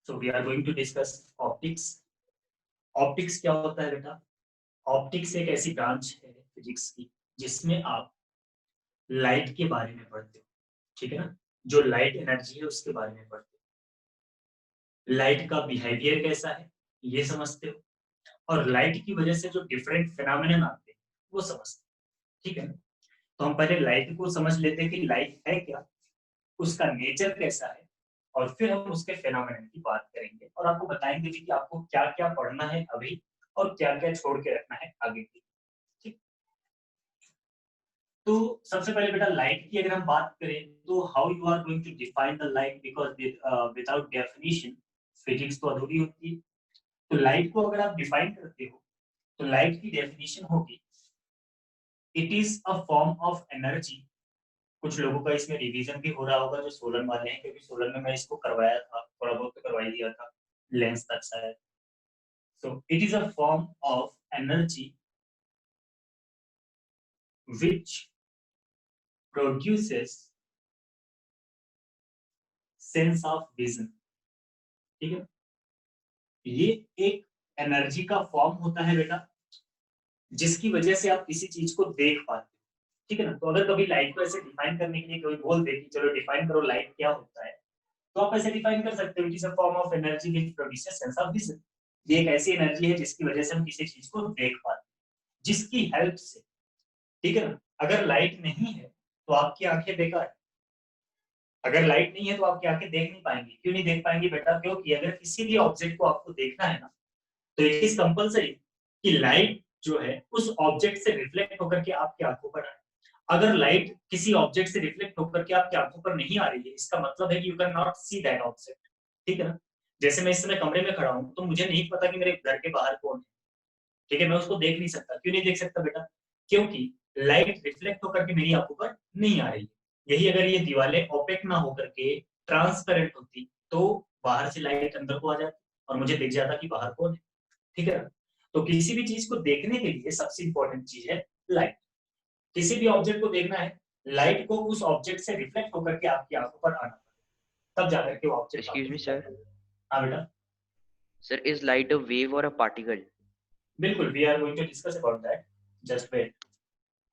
So we are going to discuss optics. Optics क्या होता है बेटा? ऑप्टिक्स एक ऐसी ब्रांच है फिजिक्स की जिसमें आप लाइट के बारे में पढ़ते हो, ठीक है ना? जो लाइट एनर्जी है उसके बारे में पढ़ते हो, लाइट का बिहेवियर कैसा है ये समझते हो, और लाइट की वजह से जो डिफरेंट फिनोमेनन आते हैं वो समझते हो, ठीक है ना? तो हम पहले लाइट को समझ लेते हैं कि लाइट है क्या, उसका नेचर कैसा है, और फिर हम उसके फिनोमेनन की बात करेंगे और आपको बताएंगे भी कि आपको क्या क्या पढ़ना है अभी और क्या क्या छोड़ के रखना है आगे की। ठीक, तो सबसे पहले बेटा लाइट की अगर हम बात करें तो how you are going to define the light, because without definition physics तो अधूरी होती है। तो लाइट को अगर आप डिफाइन करते हो तो लाइट की डेफिनेशन होगी, it is a form of energy. कुछ लोगों का इसमें रिवीजन भी हो रहा होगा जो सोलन वाले हैं, क्योंकि सोलन में मैं इसको करवाया था, थोड़ा बहुत तो करवा ही दिया था, लेंस तक शायद। So it is a form of energy which produces sense of vision, ठीक है? ये एक एनर्जी का फॉर्म होता है बेटा जिसकी वजह से आप किसी चीज को देख पाते हो, ठीक है ना? तो अगर कभी लाइट को ऐसे डिफाइन करने के लिए कोई बोल दे कि चलो डिफाइन करो लाइट क्या होता है, तो आप ऐसे डिफाइन कर सकते हो, it is a form of energy which produces sense of vision. ये एक ऐसी एनर्जी है जिसकी वजह से हम किसी चीज को देख पाते हैं, जिसकी हेल्प से, ठीक है ना? अगर लाइट नहीं है तो आपकी आंखें बेकार है। अगर लाइट नहीं है तो आपकी आंखें देख नहीं पाएंगी। क्यों नहीं देख पाएंगी बेटा? क्योंकि अगर किसी भी ऑब्जेक्ट को आपको देखना है ना, तो इट इज कंपल्सरी कि लाइट जो है उस ऑब्जेक्ट से रिफ्लेक्ट होकर के आपकी आंखों पर आए। अगर लाइट किसी ऑब्जेक्ट से रिफ्लेक्ट होकर के आपकी आंखों पर नहीं आ रही है, इसका मतलब है कि you can not see that object, ठीक है ना? जैसे मैं इस समय कमरे में खड़ा हूं तो मुझे नहीं पता कि मेरे घर के बाहर कौन है, ठीक है? मैं उसको देख नहीं सकता। क्यों नहीं देख सकता बेटा? क्योंकि लाइट रिफ्लेक्ट होकर के मेरी आंखों पर नहीं आ रही है। यही अगर ये दीवारें ओपेक ना होकर के ट्रांसपेरेंट होती तो बाहर से लाइट अंदर को आ जाती और मुझे दिख जाता कि बाहर कौन है, ठीक है ना? तो किसी भी चीज को देखने के लिए सबसे इंपॉर्टेंट चीज है लाइट। किसी भी ऑब्जेक्ट को देखना है, लाइट को उस ऑब्जेक्ट से रिफ्लेक्ट होकर के आपकी आंखों पर आना पड़ेगा, तब जाकर के वो ऑब्जेक्ट Excuse आपको me, दिखाई sir. पड़ेगा। हाँ बेटा, Sir, is light a wave or a particle? बिल्कुल, we are going to discuss about that, just wait.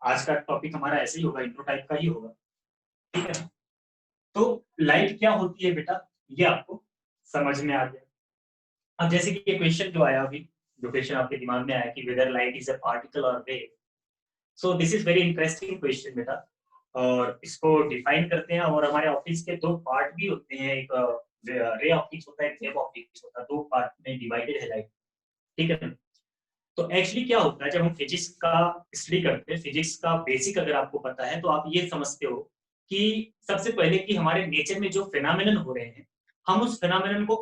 आज का टॉपिक हमारा ऐसे ही होगा, इंट्रो टाइप का ही होगा, ठीक है ना? तो लाइट क्या होती है बेटा, ये आपको समझ में आ गया। अब जैसे कि ये क्वेश्चन जो आया अभी, जो क्वेश्चन आपके दिमाग में आया कि whether light is a particle और wave, so this is very interesting question बेटा। और इसको डिफाइन करते हैं, और हमारे ऑप्टिक्स के दो पार्ट भी होते हैं, एक रे ऑप्टिक्स होता है, एक वेव ऑप्टिक्स होता है, दो पार्ट में डिवाइडेड है लाइट, ठीक है ना? तो एक्चुअली क्या होता है, जब हम फिजिक्स का स्टडी करते हैं, फिजिक्स का बेसिक अगर आपको पता है तो आप ये समझते हो कि सबसे पहले कि हमारे नेचर में जो फिनोमेनन हो रहे हैं, हम उस फिनोमेनन को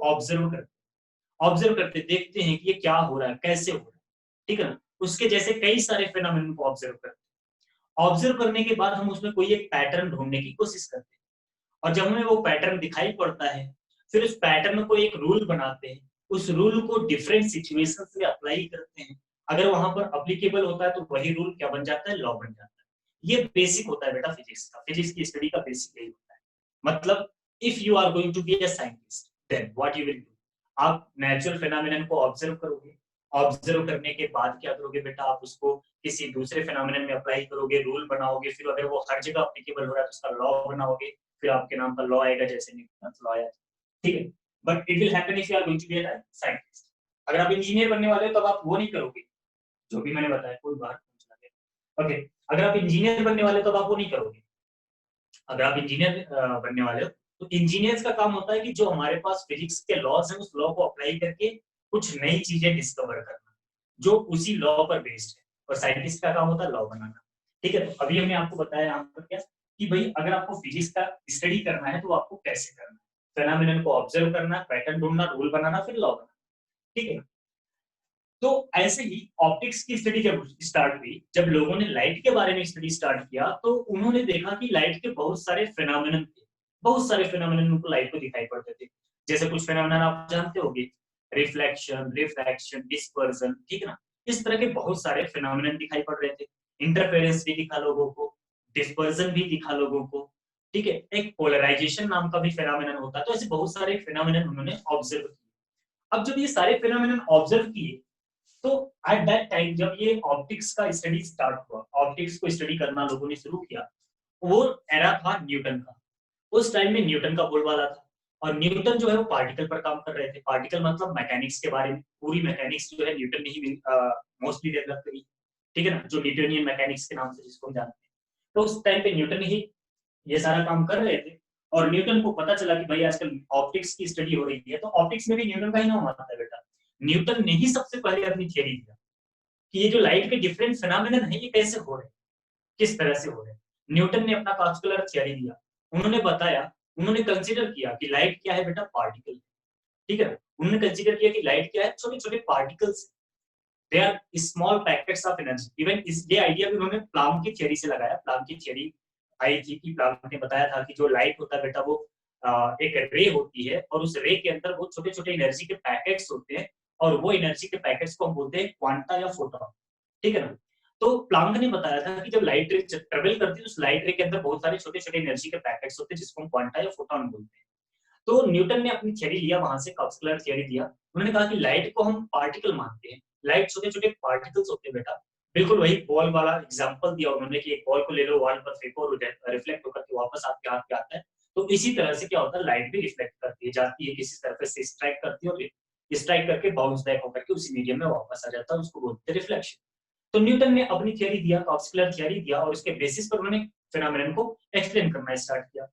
ऑब्जर्व करते देखते हैं कि ये क्या हो रहा है, कैसे हो रहा है, ठीक है ना? उसके जैसे कई सारे फिनोमेनन को ऑब्जर्व करते हैं। ऑब्जर्व करने के बाद हम उसमें कोई एक पैटर्न ढूंढने की कोशिश करते हैं, और जब हमें वो पैटर्न दिखाई पड़ता है, फिर उस पैटर्न को एक रूल बनाते हैं, उस रूल को डिफरेंट सिचुएशंस में अप्लाई करते हैं। अगर वहां पर अप्लीकेबल होता है तो वही रूल क्या बन जाता है, लॉ बन जाता है। ये बेसिक होता है बेटा फिजिक्स का, फिजिक्स की स्टडी का बेसिक यही होता है। मतलब if you are going to be a scientist then what you will do, आप नेचुरल फिनोमेनन को ऑब्जर्व करोगे, ऑब्जर्व करने के बाद क्या करोगे बेटा, आप उसको किसी दूसरे फिनोमेनन में अप्लाई करोगे, रूल बनाओगे, फिर अगर वो हर जगह अप्लीकेबल हो रहा है तो उसका लॉ बनाओगे, फिर आपके नाम का लॉ आएगा, जैसे न्यूटन लॉ आया, ठीक है? But it will happen if you are going to be a scientist. अगर आप इंजीनियर बनने वाले हो तब आप वो नहीं करोगे जो भी मैंने बताया, कोई बाहर पहुंचना है, ओके? अगर आप इंजीनियर बनने वाले हो तब आप वो नहीं करोगे। अगर आप इंजीनियर बनने वाले हो तो इंजीनियर्स का काम होता है कि जो हमारे पास फिजिक्स के लॉज हैं उस लॉ को अप्लाई करके कुछ नई चीजें डिस्कवर करना जो उसी लॉ पर बेस्ड है, और साइंटिस्ट का काम होता है लॉ बनाना, ठीक है? तो अभी हमने आपको बताया यहाँ पर क्या, कि भाई अगर आपको फिजिक्स का स्टडी करना है तो आपको कैसे करना है, फेनोमेनन को ऑब्जर्व करना, पैटर्न ढूंढना, रूल बनाना, फिर लॉ बनाना, ठीक है? तो ऐसे ही ऑप्टिक्स की स्टडी जब स्टार्ट हुई, जब लोगों ने लाइट के बारे में स्टडी स्टार्ट किया, तो उन्होंने देखा कि लाइट के बहुत सारे फिनोमेनन थे, बहुत सारे फिनोमेनन उनको लाइट को दिखाई पड़ते थे। जैसे कुछ फिनोमेनन आप जानते होंगे, रिफ्लेक्शन, रिफ्रैक्शन, डिस्पर्जन, ठीक है ना? इस तरह के बहुत सारे फिनोमेनन दिखाई पड़ रहे थे। इंटरफेरेंस भी दिखा लोगों को, डिस्पर्जन भी दिखा लोगों को, ठीक है? एक पोलराइजेशन नाम का भी फिनोमेनन होता है। तो ऐसे बहुत सारे फिनोमेनन उन्होंने ऑब्जर्व किए। अब जब ये सारे फिनोमेनन ऑब्जर्व किए तो एट दैट टाइम जब ये ऑप्टिक्स का स्टडी स्टार्ट हुआ, ऑप्टिक्स को स्टडी करना लोगों ने शुरू किया, वो एरा था न्यूटन का। उस टाइम में न्यूटन का बोलबाला था और न्यूटन जो है वो पार्टिकल पर काम कर रहे थे। पार्टिकल मतलब मैकेनिक्स के बारे में, पूरी मैकेनिक्स जो है न्यूटन ने ही मोस्टली डेवलप करी, ठीक है ना, जो न्यूटोनियन मैकेनिक्स के नाम से जिसको हम जानते हैं। तो उस टाइम पे न्यूटन ही ये सारा काम कर रहे थे और न्यूटन को पता चला कि भाई आजकल ऑप्टिक्स की स्टडी हो रही है, तो ऑप्टिक्स में भी न्यूटन का ही नाम आता है बेटा। न्यूटन ने ही सबसे पहले अपनी थियरी दिया कि ये जो लाइट के डिफरेंट फिनोमेनन है ये कैसे हो रहे हैं, किस तरह से हो रहे हैं। न्यूटन ने अपना कॉस्कुलर थियरी दिया, उन्होंने बताया, उन्होंने कंसीडर किया कि लाइट क्या है बेटा, पार्टिकल, ठीक है। उन्होंने कंसीडर किया कि लाइट क्या है, छोटे छोटे particles, they are small packets of energy. Even इस ये आइडिया भी उन्होंने प्लांक की थियरी से लगाया। प्लांक की थियरी आई थी कि प्लांक ने बताया था कि जो लाइट होता है बेटा वो एक रे होती है और उस रे के अंदर वो छोटे छोटे एनर्जी के पैकेट्स होते हैं और वो एनर्जी के पैकेट्स को हम बोलते हैं क्वांटा या फोटोन, ठीक है ना। तो प्लांक ने बताया था कि जब लाइट रे ट्रेवल करती है उस लाइट रे के अंदर बहुत सारे छोटे छोटे एनर्जी के पैकेट्स होते हैं जिसको हम क्वांटा या फोटोन बोलते हैं। तो न्यूटन ने अपनी थियरी लिया, वहां से कॉस्कुलर थियरी दिया। उन्होंने कहा कि लाइट को हम पार्टिकल मानते हैं, लाइट छोटे छोटे पार्टिकल्स होते हैं बेटा। बिल्कुल वही बॉल वाला एग्जांपल दिया उन्होंने कि एक बॉल को ले लो, वॉल पर फेंको और रिफ्लेक्ट होकर के वापस आपके हाथ पे आता है। तो इसी तरह से क्या होता है, लाइट भी रिफ्लेक्ट करती है, जाती है किसी सरफेस से, स्ट्राइक करती है और स्ट्राइक करके बाउंस बैक होकर के उसी मीडियम में वापस आ जाता है, उसको बोलते हैं रिफ्लेक्शन। तो न्यूटन ने अपनी थियरी दिया, कॉस्कुलर थियरी दिया और उसके बेसिस पर उन्होंने फिनोमेनन को एक्सप्लेन करना स्टार्ट किया।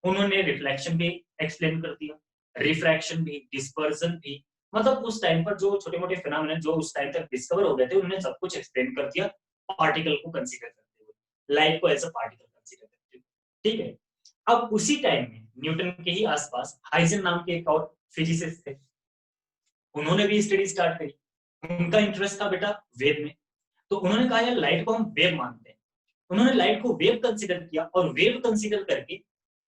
उन्होंने रिफ्लेक्शन भी एक्सप्लेन कर दिया, रिफ्रैक्शन भी, डिस्पर्जन भी, मतलब उस टाइम पर जो छोटे मोटे फिनोमेनन जो उस टाइम तक डिस्कवर हो गए थे उन्होंने सब कुछ एक्सप्लेन कर दिया पार्टिकल को कंसीडर करते हुए, लाइट को एज अ पार्टिकल कंसीडर करते हुए, ठीक है। अब उसी टाइम में न्यूटन के ही आसपास हाइजन नाम के एक और फिजिसिस्ट थे, उन्होंने भी स्टडी स्टार्ट करी। उनका इंटरेस्ट था बेटा वेव में, तो उन्होंने कहा यार लाइट को हम वेव मानते हैं। उन्होंने लाइट को वेव कंसीडर किया और वेव कंसीडर करके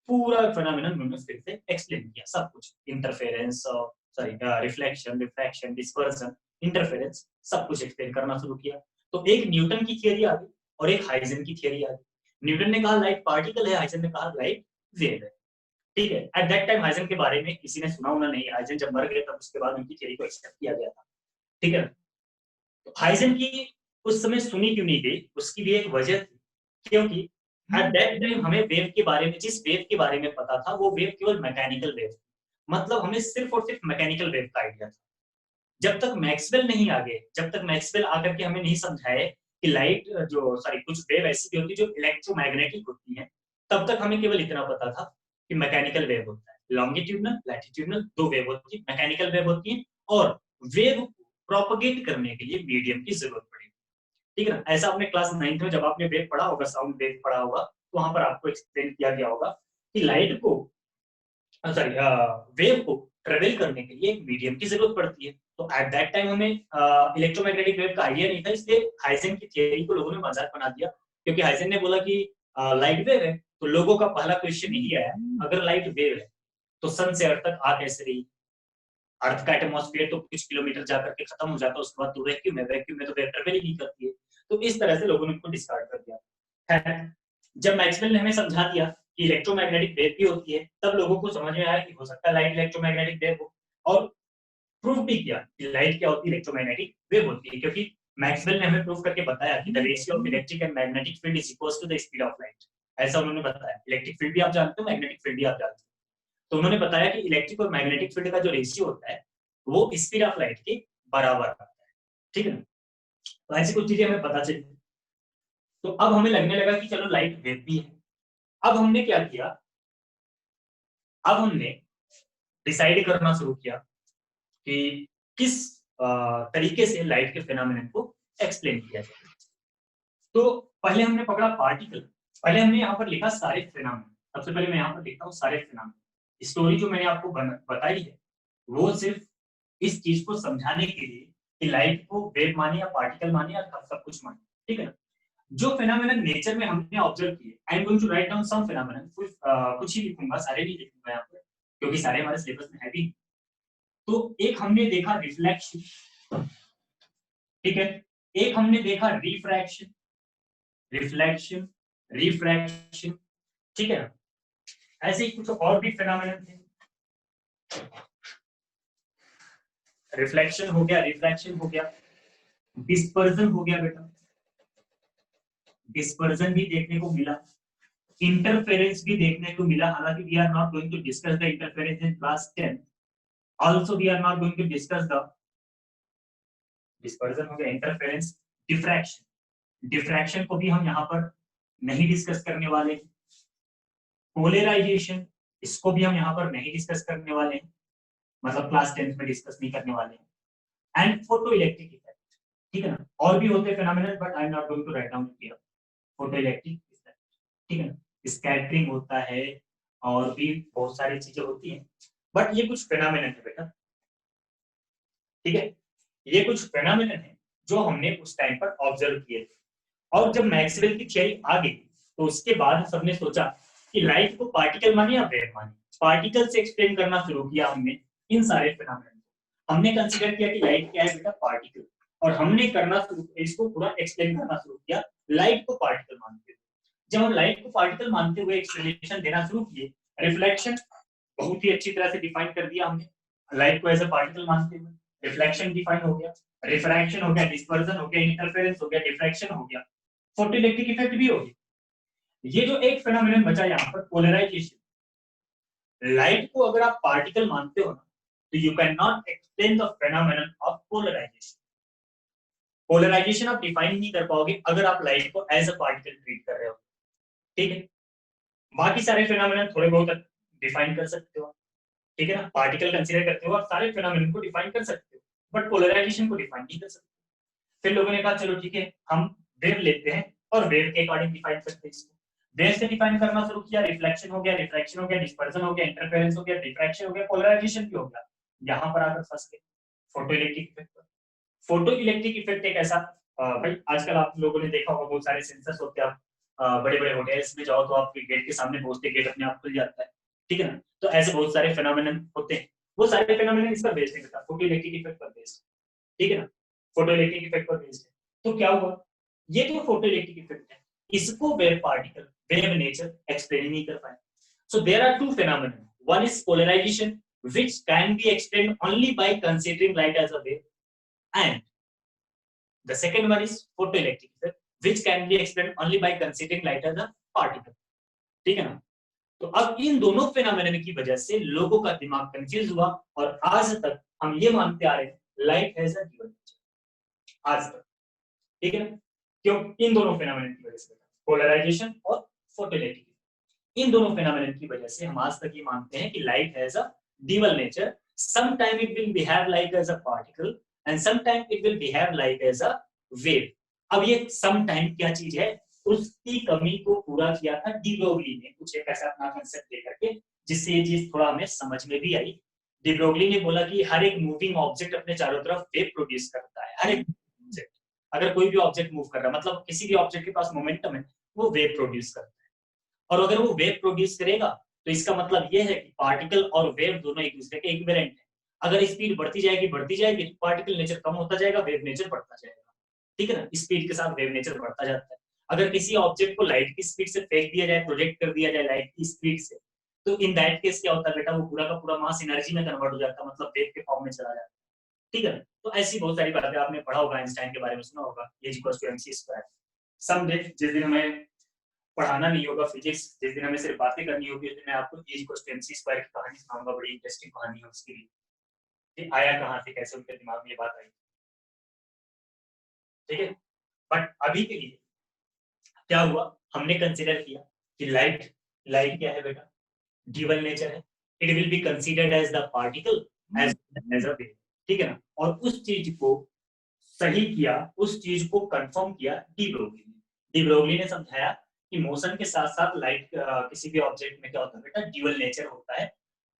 पूरा फिनोमेनन उन्होंने फिर से एक्सप्लेन किया, सब कुछ, interference, sorry reflection, refraction, dispersion, interference, सब कुछ एक्सप्लेन करना शुरू किया। तो एक न्यूटन की थियरी आ गई और एक हाइजन की थियरी आ गई। न्यूटन ने कहा लाइट पार्टिकल है, हाइजन ने कहा लाइट वेव है, ठीक है। एट दैट टाइम हाइजन के बारे में किसी ने सुना होना नहीं, हाइजन जब मर गए तब उसके बाद उनकी थियरी को एक्सेप्ट किया गया था, ठीक है। तो हाइजन की उस समय सुनी क्यों नहीं गई, उसकी भी एक वजह थी, क्योंकि एट दैट टाइम हमें वेव के बारे में, जिस वेव के बारे में पता था वो वेव केवल मैकेनिकल वेव, मतलब हमें सिर्फ और सिर्फ मैकेनिकल वेव का आइडिया था। जब तक मैक्सवेल नहीं आ गए, जब तक मैक्सवेल आकर के हमें नहीं समझाए कि लाइट जो सॉरी कुछ वेव ऐसी भी होती है जो इलेक्ट्रोमैग्नेटिक होती है, तब तक हमें केवल इतना पता था कि मैकेनिकल वेव होता है, लॉन्गिट्यूडनल लैटिट्यूडनल दो वेव होती है, मैकेनिकल वेव होती है और वेव प्रोपगेट करने के लिए मीडियम की जरूरत पड़ेगी, ठीक है ना। ऐसा आपने क्लास 9th में जब आपने वेव पढ़ा होगा, साउंड वेव पढ़ा होगा, तो वहां पर आपको एक्सप्लेन किया गया होगा कि लाइट को सॉरी वेव को ट्रेवल करने के लिए एक मीडियम की जरूरत पड़ती है। तो एट दैट टाइम हमें इलेक्ट्रोमैग्नेटिक वेव का आइडिया नहीं था, इसलिए हाइजन की थियरी को लोगों ने मजाक बना दिया, क्योंकि हाइजन ने बोला कि लाइट वेव है, तो लोगों का पहला क्वेश्चन यही आया, अगर लाइट वेव है तो सन से अर्थ तक आ कैसे रही, अर्थ का एटमॉस्फेयर तो कुछ किलोमीटर जाकर के खत्म हो जाता है, उसके बाद तो वैक्यूम है, वैक्यूम में तो वेव ट्रेवल ही नहीं करती है। तो इस तरह से लोगों ने उनको डिस्कार्ड कर दिया है। जब मैक्सवेल ने हमें समझा दिया कि इलेक्ट्रोमैग्नेटिक वेव भी होती है, तब लोगों को समझ में आया कि हो सकता है लाइट इलेक्ट्रोमैग्नेटिक वेव हो, और प्रूव भी किया कि लाइट क्या होती है, इलेक्ट्रोमैग्नेटिक वेव होती है, क्योंकि मैक्सवेल ने हमें प्रूव करके बताया कि the ratio of electric and magnetic field is equal to the speed of light. ऐसा उन्होंने बताया, इलेक्ट्रिक फील्ड भी आप जानते हो, मैग्नेटिक फील्ड भी आप जानते हो। तो उन्होंने बताया कि इलेक्ट्रिक और मैग्नेटिक फील्ड का जो रेशियो होता है वो स्पीड ऑफ लाइट के बराबर आता है, ठीक है ना। तो ऐसी कुछ चीजें हमें पता चली। तो अब हमें लगने लगा कि चलो लाइट वेव भी है। अब हमने क्या किया, अब हमने डिसाइड करना शुरू किया कि किस तरीके से लाइट के फिनोमेनन को एक्सप्लेन किया जाए। तो पहले हमने पकड़ा पार्टिकल, पहले हमने यहाँ पर लिखा सारे फिनोमेनन। सबसे पहले मैं यहाँ पर लिखता हूँ सारे फिनोमेनन। स्टोरी जो मैंने आपको बताई है वो सिर्फ इस चीज को समझाने के लिए कि लाइट को वेव माने या पार्टिकल माने या सब कुछ माने, ठीक है ना। जो फिनोमेनन नेचर में हमने ऑब्जर्व किए, I am going to write down some phenomenon, कुछ ही लिखूंगा, सारे नहीं लिखूंगा यहाँ पर, क्योंकि सारे हमारे सिलेबस में है भी। तो एक हमने देखा रिफ्लेक्शन, ठीक है, एक हमने देखा रिफ्रैक्शन, रिफ्लेक्शन, रिफ्रैक्शन, ठीक है ना। ऐसे ही कुछ और भी फिनोमेनन थे। रिफ्लेक्शन हो गया, रिफ्रैक्शन हो गया, डिस्पर्जन हो गया बेटा, डिस्पर्जन भी देखने को मिला, इंटरफेरेंस भी देखने को मिला। हालांकि we are not going to discuss the interference in class 10, also we are not going to discuss the dispersion हो गया, इंटरफेरेंस, डिफ्रैक्शन, डिफ्रैक्शन को भी हम यहाँ पर नहीं डिस्कस करने वाले। पोलराइजेशन, इसको भी हम यहाँ पर नहीं डिस्कस करने वाले, मतलब क्लास 10 में डिस्कस नहीं करने वाले। एंड फोटो इलेक्ट्रिक इफेक्ट, ठीक है ना, और भी होते हैं phenomena, but I am not going to write down here. Photo electric effect, ठीक है ना, स्कैटरिंग होता है और भी बहुत सारी चीजें होती हैं, बट ये कुछ फिनोमेना है बेटा, ठीक है, ये कुछ फिनोमेना है जो हमने उस टाइम पर ऑब्जर्व किए थे। और जब मैक्सवेल की थ्योरी आ गई तो उसके बाद सबने सोचा कि लाइट को पार्टिकल माने या वेव माने। पार्टिकल से एक्सप्लेन करना शुरू किया हमने इन सारे फिनोमेना को। हमने कंसीडर किया कि लाइट क्या है बेटा, पार्टिकल, और हमने करना शुरू, इसको पूरा एक्सप्लेन करना शुरू किया लाइट को पार्टिकल मानते हुए। जब हम लाइट को पार्टिकल मानते हुए एक्सप्लेनेशन देना शुरू किए, रिफ्लेक्शन बहुत ही अच्छी तरह से डिफाइन कर दिया हमने लाइट को एज अ पार्टिकल मानते हुए, रिफ्लेक्शन डिफाइन हो गया, रिफ्रैक्शन हो गया, डिस्पर्जन हो गया, इंटरफेरेंस हो गया, डिफ्रैक्शन हो गया, फोटोइलेक्ट्रिक इफेक्ट भी हो गया। ये जो एक फेनोमेनन बचा यहाँ पर, पोलराइजेशन। लाइट को अगर आप पार्टिकल मानते हो ना, तो you can not explain the phenomenon of polarisation. Polarisation आप डिफाइन नहीं कर पाओगे अगर आप लाइट को एज अ पार्टिकल ट्रीट कर रहे हो, ठीक है। बाकी सारे फेनोमेनन थोड़े बहुत डिफाइन कर सकते हो, ठीक है ना, पार्टिकल कंसीडर करते हो आप सारे फेनोमेनन को डिफाइन कर सकते हो, बट पोलराइजेशन को डिफाइन नहीं कर सकते। फिर लोगों ने कहा चलो ठीक है, हम वेव लेते हैं और वेव के अकॉर्डिंग डिफाइन करते हैं इसको। वेव से डिफाइन करना शुरू किया, रिफ्लेक्शन हो गया, रिफ्रैक्शन हो गया, डिस्पर्जन हो गया, इंटरफेरेंस हो गया, डिफ्रैक्शन हो गया, पोलराइजेशन भी हो गया। यहाँ पर आकर फंस गए फोटो इलेक्ट्रिक इफेक्ट पर। फोटो इलेक्ट्रिक इफेक्ट एक ऐसा, भाई आजकल आप लोगों ने देखा होगा बहुत सारे सेंसर्स होते हैं, आप बड़े बड़े होटल्स में जाओ तो आप गेट के सामने पहुंचते, गेट अपने आप खुल जाता है, ठीक है ना। तो ऐसे बहुत सारे फेनोमेनन होते हैं, वो सारे फेनोमेनन इस पर बेस्ड है, फोटो इलेक्ट्रिक इफेक्ट पर बेस्ड, ठीक है ना, फोटो इलेक्ट्रिक इफेक्ट पर बेस्ड है। तो क्या हुआ, ये जो फोटो इलेक्ट्रिक इफेक्ट है, इसको wave particle, wave nature explain नहीं कर पाए। So there are two phenomena. One is polarization, which can be explained only by considering light as a wave, and the second one is photoelectric effect, which can be explained only by considering light as a particle. ठीक है ना। तो अब इन दोनों phenomenon की वजह से लोगों का दिमाग कंफ्यूज हुआ और आज तक हम ये मानते आ रहे हैं light has a given nature, आज तक, ठीक है ना। क्यों, इन दोनों फेनोमेनन की वजह से, पोलराइजेशन और फोटोइलेक्ट्रिक, इन दोनों फेनोमेनन की वजह से हम आज तक ये मानते हैं कि light has a dual nature. Sometime it will behave like as a particle and sometime it will behave like as a wave. अब ये समटाइम क्या चीज है, उसकी कमी को पूरा किया था डी ब्रोगली ने, कुछ एक ऐसा अपना कांसेप्ट लेकर के, जिससे ये चीज थोड़ा हमें समझ में भी आई। डी ब्रोगली ने बोला कि हर एक मूविंग ऑब्जेक्ट अपने चारों तरफ वेव प्रोड्यूस करता है, हर एक ऑब्जेक्ट, अगर कोई भी ऑब्जेक्ट मूव कर रहा है, मतलब किसी भी ऑब्जेक्ट के पास मोमेंटम है, वो वेव प्रोड्यूस करता है। और अगर वो वेव प्रोड्यूस करेगा तो इसका मतलब ये है कि पार्टिकल और वेव दोनों एक दूसरे के इक्विवेलेंट है। अगर स्पीड बढ़ती जाएगी तो पार्टिकल नेचर कम होता जाएगा, वेव नेचर बढ़ता जाएगा, ठीक है ना। स्पीड के साथ वेव नेचर बढ़ता जाता है। अगर किसी ऑब्जेक्ट को लाइट की स्पीड से फेंक दिया जाए, प्रोजेक्ट कर दिया जाए लाइट की स्पीड से, तो इन दैट केस क्या होता है बेटा, वो पूरा का पूरा मास एनर्जी में कन्वर्ट हो जाता है, मतलब वेव के फॉर्म में चला जाता है, ठीक है ना। तो ऐसी बहुत सारी बातें आपने पढ़ा होगा, आइंस्टाइन के बारे में सुना होगा, E=mc²। समडे जिस दिन हमें पढ़ाना नहीं होगा फिजिक्स, जिस दिन हमें सिर्फ बातें करनी होगी, उस दिन मैं आपको E=mc² की कहानी सुनाऊंगा, बड़ी इंटरेस्टिंग कहानी है उसके लिए, कि आया कहाँ से, कैसे उनके दिमाग में ये बात आई, ठीक है। बट अभी के लिए क्या हुआ, हमने कंसीडर किया कि लाइट, लाइट क्या है बेटा, ड्यूअल नेचर है, it will be considered as the particle as a wave, ठीक है ना। और उस चीज को सही किया, उस चीज को कंफर्म किया डी ब्रोगली ने। डी ब्रोगली ने समझाया कि मोशन के साथ साथ लाइट, किसी भी ऑब्जेक्ट में क्या होता है बेटा, ड्यूअल नेचर होता है,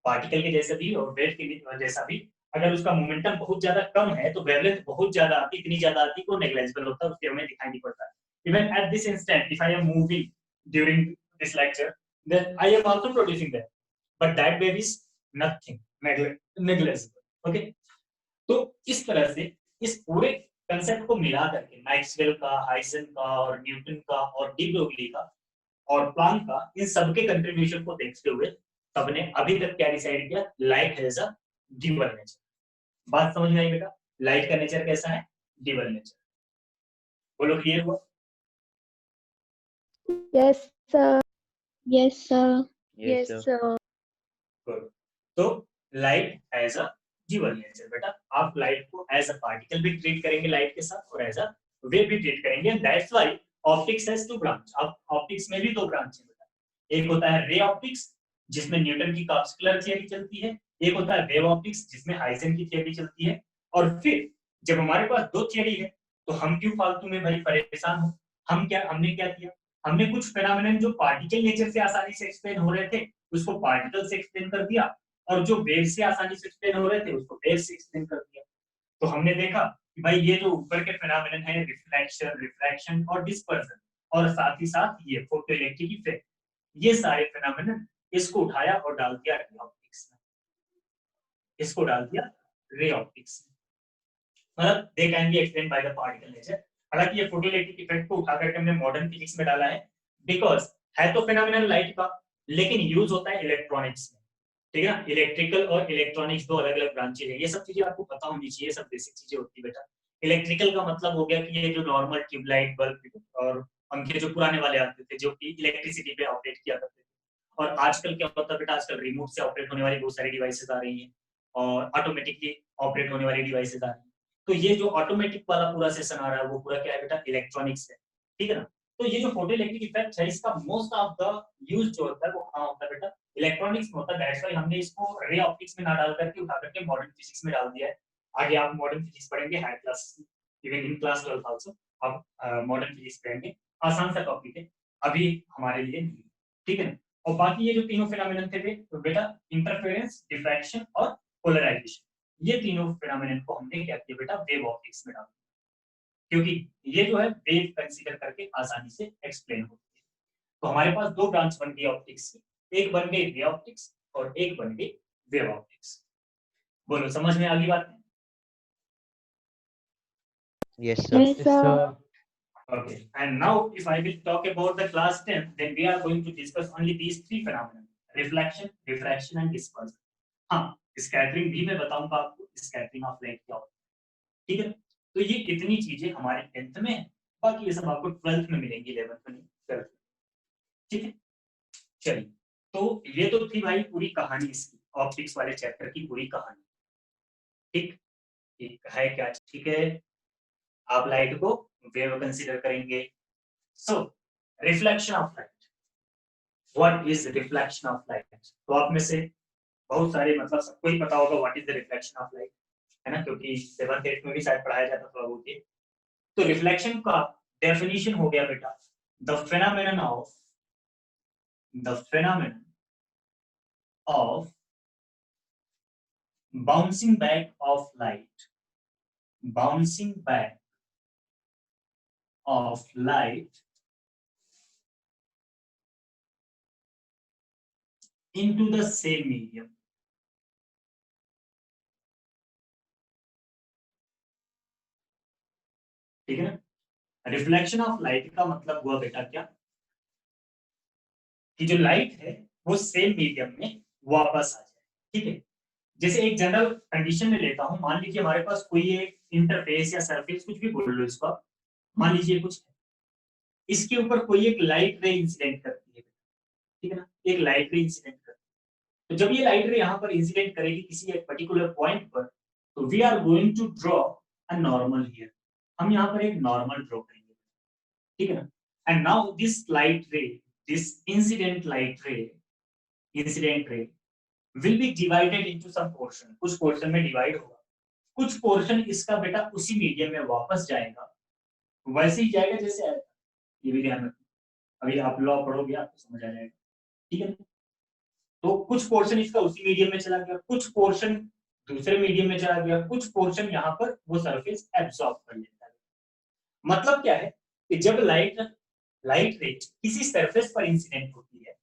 पार्टिकल के जैसे भी और वेव के जैसा भी। अगर उसका मोमेंटम बहुत ज्यादा कम है तो वेवलेंथ बहुत ज्यादा आती, इतनी ज्यादा आती को नेग्लिजिबल होता है, उसके हमें दिखाई नहीं पड़ता। Even at this instant if I am moving during this lecture, then I am also producing that, but that wave is nothing, negligible, okay. तो इस तरह से इस पूरे कंसेप्ट को मिला करके मैक्सवेल का, हाइसन का और न्यूटन का और डी ब्रोगली का और प्लांक का, इन सबके कंट्रीब्यूशन को देखते हुए सबने अभी तक क्या डिसाइड किया, light has a dual nature, बात समझ में आई बेटा? लाइट का नेचर कैसा है? Double nature. बोलो क्लियर हुआ? Yes, sir. Yes, sir. Yes, sir. Good. तो light as a dual nature बेटा, आप लाइट को एज अ पार्टिकल भी ट्रीट करेंगे लाइट के साथ और एज अ वेव भी ट्रीट करेंगे। That's why optics has two branch. अब ऑप्टिक्स में भी दो ब्रांच है बेटा, एक होता है रे ऑप्टिक्स जिसमें न्यूटन की कॉर्पस्कुलर थ्योरी चलती है, एक होता है वेव ऑप्टिक्स जिसमें हाइजेन की थ्योरी चलती है। और फिर जब हमारे पास दो थ्योरी है तो हम क्यों फालतू में भाई परेशान हो? हमने क्या किया, हमने कुछ फेनोमेनन जो पार्टिकल नेचर से आसानी से एक्सप्लेन हो रहे थे उसको पार्टिकल से एक्सप्लेन कर दिया, और जो वेव से आसानी से एक्सप्लेन हो रहे थे उसको वेव से एक्सप्लेन कर दिया। तो हमने देखा कि भाई ये जो ऊपर के फेनोमेनन है, रिफ्लेक्शन, रिफ्रैक्शन और डिस्पर्जन, और साथ ही साथ ये फोटोइलेक्ट्रिक इफेक्ट, ये सारे फेनोमेनन इसको उठाया और डाल दिया रे ऑप्टिक्स में, इसको डाल दिया रे ऑप्टिक्स में। मतलब they can be explain by the particle nature. हालांकि ये फोटोइलेक्ट्रिक इफेक्ट को उठा करके हमने मॉडर्न फिजिक्स में डाला है, बिकॉज है तो फेनोमेनन लाइट का, लेकिन यूज होता है इलेक्ट्रॉनिक्स में। ठीक है ना, इलेक्ट्रिकल और इलेक्ट्रॉनिक्स दो अलग अलग ब्रांचेज है, ये सब चीजें आपको पता होनी चाहिए, सब बेसिक चीजें होती है बेटा। इलेक्ट्रिकल का मतलब हो गया कि ये जो नॉर्मल ट्यूबलाइट, बल्ब और पंखे जो पुराने वाले आते थे जो कि इलेक्ट्रिसिटी पे ऑपरेट किया करते थे, और आजकल क्या होता है बेटा, आजकल रिमोट से ऑपरेट होने वाली बहुत सारी डिवाइसेस आ रही हैं और ऑटोमेटिकली ऑपरेट होने वाली डिवाइसेस आ रही हैं। तो ये जो ऑटोमेटिक वाला पूरा सेशन आ रहा है वो पूरा क्या है बेटा, इलेक्ट्रॉनिक्स है। ठीक है ना। तो ये जो फोटोइलेक्ट्रिक इफेक्ट है इसका मोस्ट ऑफ द यूज जो होता है वो कहाँ होता है बेटा, इलेक्ट्रॉनिक्स में होता है। दैट्स व्हाई हमने इसको रे ऑप्टिक्स में ना डाल करके उठा करके मॉडर्न फिजिक्स में डाल दिया है। आगे आप मॉडर्न फिजिक्स पढ़ेंगे higher class, even in class 12 also आप मॉडर्न फिजिक्स पढ़ेंगे, आसान सा टॉपिक है, अभी हमारे लिए नहीं। ठीक है ना। और बाकी ये जो तीनों फिनोमेनन थे तो बेटा इंटरफेरेंस, डिफ्रैक्शन और पोलराइजेशन, ये तीनों फिनोमेनन को हमने क्या किया बेटा, वेव ऑप्टिक्स में डाला, क्योंकि ये जो है वेव कंसीडर करके आसानी से एक्सप्लेन होती है। तो हमारे पास दो ब्रांच बन गई ऑप्टिक्स की, एक बन गई रे ऑप्टिक्स और एक बन गई वेव ऑप्टिक्स। बोलो समझ में आ गई बात? Yes, sir. Yes, sir. Okay, and now if I will talk about the class 10, then we are going to discuss only these three phenomena: reflection, diffraction and dispersion. हाँ, स्कैटरिंग भी मैं बताऊंगा आपको, स्कैटरिंग ऑफ लाइट क्या होता है। ठीक है, तो ये इतनी चीजें हमारे 10th में है, बाकी ये सब आपको 12th में मिलेंगी, 11th में नहीं, 12th में। ठीक है, चलिए, तो ये तो थी भाई पूरी कहानी इसकी, ऑप्टिक्स वाले चैप्टर की पूरी कहानी। ठीक, एक है क्या, ठीक है, आप लाइट को वेव कंसीडर करेंगे। So reflection of light, what is reflection of light? तो आप में से बहुत सारे, मतलब सबको ही पता होगा what is the reflection of light, है ना, क्योंकि 7th 8th में भी शायद पढ़ाया जाता था वो के। तो रिफ्लेक्शन का डेफिनेशन हो गया बेटा, the phenomenon of bouncing back of light, bouncing back of light into the same medium। ठीक है ना, रिफ्लेक्शन ऑफ लाइट का मतलब हुआ बेटा क्या, कि जो लाइट है वो सेम मीडियम में वापस आ जाए। ठीक है, जैसे एक जनरल कंडीशन में लेता हूं, मान लीजिए हमारे पास कोई एक इंटरफेस या सरफेस, कुछ भी बोल लो इसको, मान लीजिए कुछ है, इसके ऊपर कोई एक लाइट रे इंसिडेंट करती है। ठीक है ना, एक लाइट रे इंसिडेंट करती है। तो जब ये लाइट रे यहाँ पर इंसिडेंट करेगी किसी एक पर्टिकुलर पॉइंट पर, तो we are going to draw a normal here, हम यहाँ पर एक नॉर्मल ड्रॉ करेंगे। ठीक है ना, एंड नाउ दिस लाइट रे, this incident ray will be divided into some portion, कुछ पोर्शन में डिवाइड होगा, कुछ पोर्शन इसका बेटा उसी मीडियम में वापस जाएगा, वैसे ही जाएगा जैसे आया था। ये भी ध्यान रखना, अभी आप लॉ पढ़ोगे आपको समझ आ जाएगा। ठीक है, तो कुछ पोर्शन इसका उसी मीडियम में चला गया, कुछ पोर्शन दूसरे मीडियम में चला गया, कुछ पोर्शन यहाँ पर वो सरफेस एब्सॉर्ब कर लेता है। मतलब क्या है कि जब लाइट रे किसी सरफेस पर इंसिडेंट होती है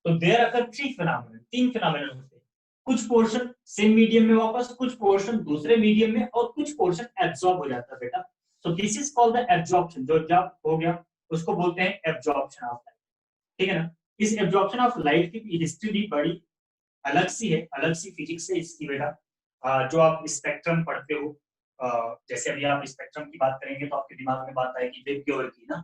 तो देयर आर तीन फिनोमेनन होते हैं, कुछ पोर्शन सेम मीडियम में वापस, कुछ पोर्शन दूसरे मीडियम में, और कुछ पोर्शन एब्सॉर्ब हो जाता है बेटा। सो this is called the absorption, जो जब हो गया उसको बोलते हैं एब्जॉर्प्शन ऑफ लाइट। ठीक है ना, इस एब्जॉर्प्शन ऑफ लाइट की हिस्ट्री भी बड़ी अलग सी है, अलग सी फिजिक्स है इसकी बेटा। जो आप स्पेक्ट्रम पढ़ते हो, जैसे अभी आप स्पेक्ट्रम की बात करेंगे तो आपके दिमाग में बात आएगी वेबक्योर की ना,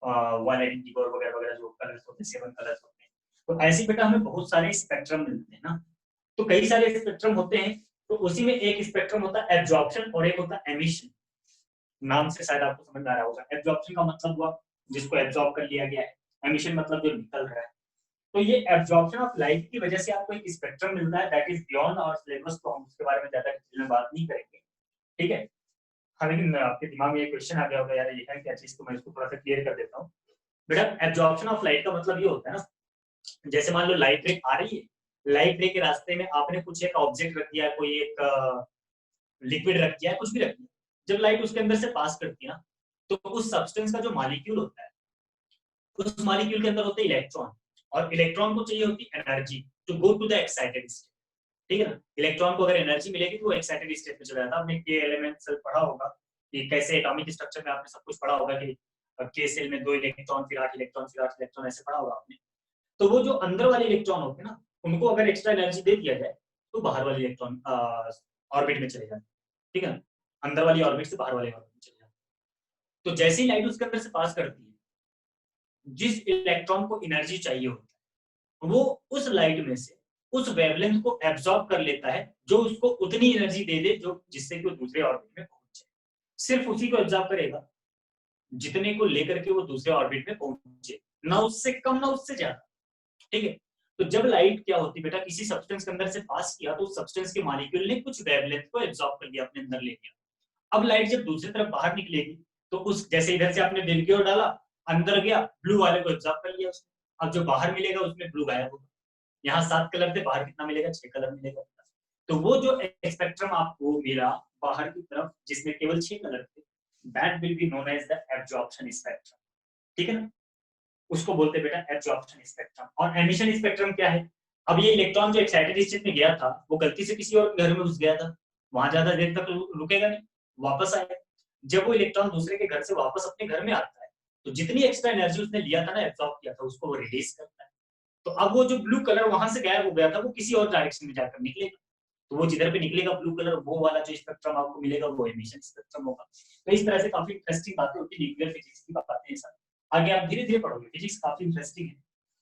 वायलेट इंडिगो वगैरह वगैरह जो कलर्स होते हैं, 7 कलर्स होते हैं। तो ऐसे बेटा हमें बहुत सारे स्पेक्ट्रम मिलते हैं ना, तो कई सारे स्पेक्ट्रम होते हैं, तो उसी में एक स्पेक्ट्रम होता है एब्जॉर्प्शन और एक होता है एमिशन। नाम से शायद आपको समझ में आ रहा होगा, एब्जॉर्प्शन का मतलब हुआ जिसको एब्जॉर्ब कर लिया गया है, एमिशन मतलब जो निकल रहा है। तो ये एब्जॉर्प्शन ऑफ लाइट की वजह से आपको एक स्पेक्ट्रम मिलता है that is beyond our syllabus, तो हम उसके बारे में ज्यादा डिटेल में बात नहीं करेंगे, ठीक है। हाँ, लेकिन आपके दिमाग में ये क्वेश्चन आ गया होगा यार ये है क्या चीज, तो मैं इसको थोड़ा सा क्लियर कर देता हूँ। बेटा एब्जॉर्प्शन ऑफ लाइट का मतलब ये होता है ना, जैसे मान लो लाइट रे आ रही है, लाइट रे के रास्ते में आपने कुछ एक ऑब्जेक्ट रख दिया, कोई एक लिक्विड रख दिया, कुछ भी रख दिया, जब लाइट उसके अंदर से पास करती है ना, तो उस सब्सटेंस का जो मॉलिक्यूल होता है, उस मॉलिक्यूल के अंदर होते हैं इलेक्ट्रॉन, और इलेक्ट्रॉन को चाहिए होती energy to go to the excited state, ठीक है ना। इलेक्ट्रॉन को अगर एनर्जी मिलेगी तो वो एक्साइटेड स्टेट में चला जाता है। आपने के एलिमेंट पढ़ा होगा कि कैसे एटॉमिक स्ट्रक्चर में आपने सब कुछ पढ़ा होगा कि के सेल में 2 इलेक्ट्रॉन फिर 8 इलेक्ट्रॉन फिर 8 इलेक्ट्रॉन, ऐसे पढ़ा होगा आपने। तो वो जो अंदर वाले इलेक्ट्रॉन होते हैं ना, उनको अगर एक्स्ट्रा एनर्जी दे दिया जाए तो बाहर वाले इलेक्ट्रॉन ऑर्बिट में चले जाते, ठीक है ना, अंदर वाली ऑर्बिट से बाहर वाले ऑर्बिट में चले जाते। तो जैसे ही लाइट उसके अंदर से पास करती है, जिस इलेक्ट्रॉन को एनर्जी चाहिए होती है वो उस लाइट में से उस वेवलेंथ को एब्जॉर्ब कर लेता है, जो उसको उतनी एनर्जी दे दे जो जिससे कि वो दूसरे ऑर्बिट में पहुंचे। सिर्फ उसी को एब्जॉर्ब करेगा जितने को लेकर के वो दूसरे ऑर्बिट में पहुंचे, ना उससे कम ना उससे ज्यादा, ठीक है। तो जब लाइट क्या होती है बेटा, किसी सब्सटेंस के अंदर से पास किया तो उस सब्सटेंस के मॉलिक्यूल ने कुछ वेवलेंथ को एब्जॉर्ब कर लिया, अपने अंदर ले लिया। अब लाइट जब दूसरी तरफ बाहर निकलेगी तो उस जैसे इधर से आपने वेवक्योर डाला, अंदर गया, ब्लू वाले को एब्जॉर्ब कर लिया उसने, अब जो बाहर मिलेगा उसमें ब्लू गायब होगा। यहाँ 7 कलर थे, बाहर कितना मिलेगा, 6 कलर मिलेगा। तो वो जो स्पेक्ट्रम आपको मिला बाहर की तरफ जिसमें केवल 6 कलर थे, that will be known as the absorption spectrum, ठीक है ना। उसको बोलते हैं बेटा एब्जॉर्प्शन स्पेक्ट्रम। और एमिशन स्पेक्ट्रम क्या है, अब ये इलेक्ट्रॉन जो एक्साइटेड स्टेट में गया था वो गलती से किसी और घर में घुस गया था, वहां ज्यादा देर तक रुकेगा नहीं, वापस आएगा। जब वो इलेक्ट्रॉन दूसरे के घर से वापस अपने घर में आता है तो जितनी एक्स्ट्रा एनर्जी उसने लिया था ना, एब्जॉर्ब किया था, उसको वो रिलीज करता है। तो अब वो जो ब्लू कलर वहां से गायब हो गया था वो किसी और डायरेक्शन में जाकर निकलेगा, तो वो जिधर पे निकलेगा ब्लू कलर, वो वाला जो स्पेक्ट्रम आपको मिलेगा वो एमिशन स्पेक्ट्रम होगा। तो इस तरह से काफी इंटरेस्टिंग बातें होती है, न्यूक्लियर फिजिक्स की बातें हैं सर। आगे आप धीरे धीरे पढ़ोगे, फिजिक्स काफी इंटरेस्टिंग है,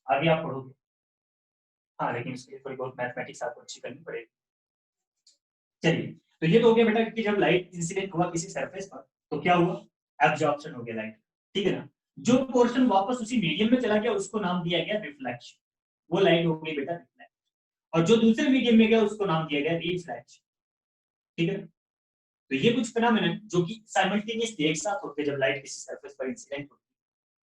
आगे आप पढ़ोगे। हाँ, लेकिन उसके लिए थोड़ी बहुत मैथमेटिक्स आपको अच्छी करनी पड़ेगी। चलिए, तो ये तो हो गया बेटा कि जब लाइट इंसिडेंट हुआ किसी सरफेस पर तो क्या हुआ, एब्जॉर्प्शन हो गया लाइट, ठीक है ना। जो पोर्शन वापस उसी मीडियम में चला गया उसको नाम दिया गया रिफ्लेक्शन, वो लाइट हो गई बेटा रिफ्लेक्ट। और जो दूसरे मीडियम में गया उसको नाम दिया गया रिफ्लेक्शन, ठीक है। तो ये कुछ फिनोमेना जो कि साइमल्टेनियसली एक साथ होते हैं जब लाइट किसी सरफेस पर इंसिडेंट होती है,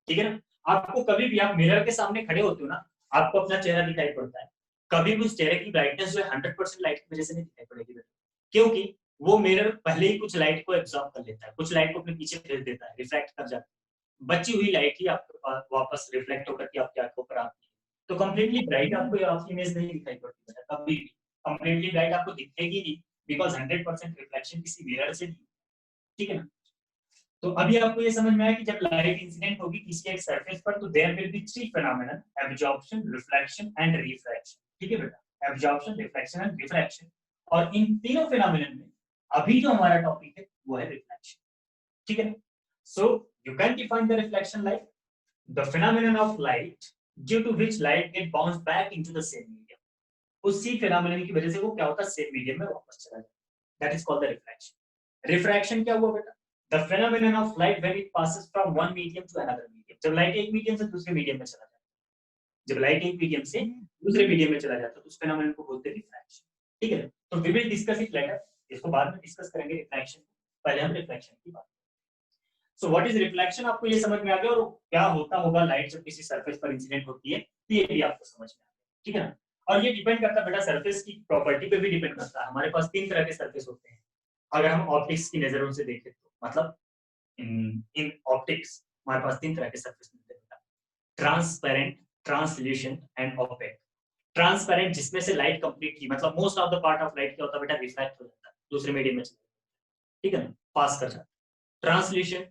ठीक है ना। आपको कभी भी आप मिरर के सामने खड़े होते हो ना, आपको अपना चेहरा दिखाई पड़ता है, कभी भी उस चेहरे की ब्राइटनेस जो है 100% लाइट की वजह से नहीं दिखाई पड़ेगी बेटा, क्योंकि वो मिरर पहले ही कुछ लाइट को एब्जॉर्ब कर लेता है, कुछ लाइट को अपने पीछे भेज देता है, रिफ्लेक्ट कर जाता है, बची हुई लाइट ही आपके पास वापस रिफ्लेक्ट होकर के आपकी आंखों पर आती है। तो कंप्लीटली ब्राइट आपको आपकी इमेज नहीं दिखाई पड़ती है कभी भी, कंप्लीटली ब्राइट आपको दिखेगी नहीं, बिकॉज 100% रिफ्लेक्शन किसी मिरर से नहीं, ठीक है ना। तो अभी आपको ये समझ में आया कि जब लाइट इंसिडेंट होगी किसी एक सरफेस पर तो there will be 3 phenomena, absorption, reflection and refraction, ठीक है बेटा, एब्जॉर्प्शन, रिफ्लेक्शन एंड रिफ्रैक्शन। और इन तीनों फिनोमेना में अभी जो हमारा टॉपिक है वो है रिफ्लेक्शन, ठीक है। So you can define the reflection like the phenomenon of light due to which light get bounce back into the same medium, उसी फिनोमेनन की वजह से वो क्या होता है, सेम मीडियम में वापस चला जाता है, that is called the reflection. Refraction क्या हुआ बेटा, the phenomenon of light when it passes from one medium to another medium, जब लाइट एक मीडियम से दूसरे मीडियम में चला जाता है, जब लाइट एक मीडियम से दूसरे मीडियम में चला जाता है तो उस फेनोमेनन को बोलते हैं रिफ्रैक्शन, ठीक है। तो we will discuss it later, इसको बाद में डिस्कस करेंगे रिफ्रैक्शन, पहले हम रिफ्लेक्शन की बात। सो व्हाट इज रिफ्लेक्शन, आपको ये समझ में आ गया, और क्या होता होगा लाइट जब किसी सरफेस पर इंसिडेंट होती है, तो ये भी आपको समझ में आ गया, ठीक है ना। और ये डिपेंड करता है बेटा सरफेस की प्रॉपर्टी पे भी डिपेंड करता है। हमारे पास 3 तरह के सरफेस होते हैं अगर हम ऑप्टिक्स की नजरों से देखें तो, मतलब इन ऑप्टिक्स हमारे पास 3 तरह के सरफेस मिलते हैं, ट्रांसपेरेंट, ट्रांसल्यूशन एंड ओपेक। ट्रांसपेरेंट जिसमें से लाइट कंप्लीटली मतलब most of the part of light क्या होता है बेटा, रिफ्लेक्ट हो जाता है, दूसरे मीडियम में चला जाता है, ठीक है ना, पास कर जाता है। ट्रांसल्यूशन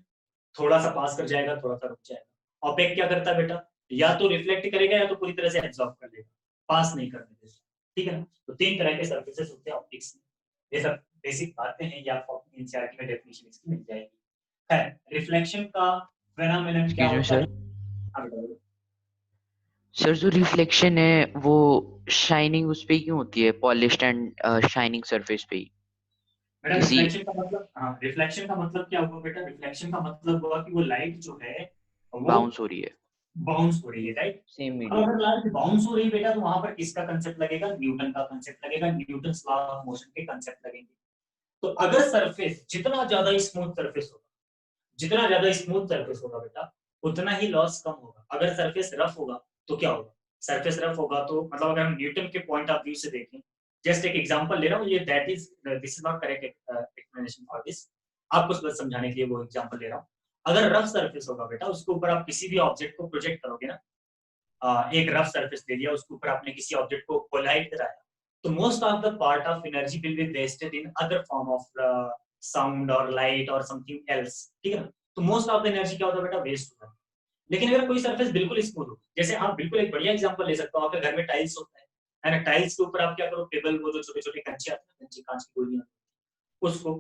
थोड़ा सा पास कर जाएगा, थोड़ा सा रुक जाएगा। ओपेक क्या करता है बेटा, या तो रिफ्लेक्ट करेगा या तो पूरी तरह से एब्जॉर्ब कर लेगा, पास नहीं करने देगा, ठीक है ना। तो 3 तरह के सरफेसेस होते हैं ऑप्टिक्स में। ये सब बेसिक बातें हैं, या आपको एनसीईआरटी में डेफिनेशन इसकी मिल जाएगी। है रिफ्लेक्शन का फेनोमेनन क्या Excuse me, होता है? sir. हाँ बेटा बोलो। सर जो रिफ्लेक्शन है वो शाइनिंग उस पे क्यों होती है, पॉलिश्ड एंड शाइनिंग सरफेस पे ही? बेटा किसी रिफ्लेक्शन का मतलब, हाँ रिफ्लेक्शन का मतलब क्या हुआ बेटा? रिफ्लेक्शन का मतलब हुआ कि वो लाइट जो है वो बाउंस हो रही है बाउंस हो रही है, राइट? सेम अब मीडियम अगर में। लाइट बाउंस हो रही है बेटा, तो वहां पर किसका कंसेप्ट लगेगा? न्यूटन का कंसेप्ट लगेगा, न्यूटन लॉ ऑफ मोशन के कंसेप्ट लगेंगे। तो अगर सरफेस जितना ज्यादा स्मूथ सरफेस होगा, जितना ज्यादा स्मूथ सरफेस होगा बेटा, उतना ही लॉस कम होगा। अगर सरफेस रफ होगा तो क्या होगा? सरफेस रफ होगा तो मतलब अगर हम न्यूटन के पॉइंट ऑफ व्यू से देखें, जस्ट एक एग्जांपल ले रहा हूँ, ये that is this is not correct explanation for this, आपको बस समझाने के लिए वो एग्जांपल ले रहा हूँ। अगर रफ सरफेस होगा बेटा, उसके ऊपर आप किसी भी ऑब्जेक्ट को प्रोजेक्ट करोगे ना, एक रफ सरफेस ले लिया, उसके ऊपर आपने किसी ऑब्जेक्ट को कोलाइड कराया, तो most of the part of energy will be wasted in other form of sound और लाइट और समथिंग एल्स, ठीक है ना? तो मोस्ट ऑफ द एनर्जी क्या होता है बेटा? वेस्ट होता है। लेकिन अगर कोई सरफेस बिल्कुल स्मूथ हो, जैसे आप बिल्कुल एक बढ़िया एग्जांपल ले सकते हो, आपके घर में टाइल्स होता है ना? टाइल्स के ऊपर आप क्या करो, टेबल, वो जो छोटे छोटे कंचे आते हैं, कंचे कांच की गोलियां, उसको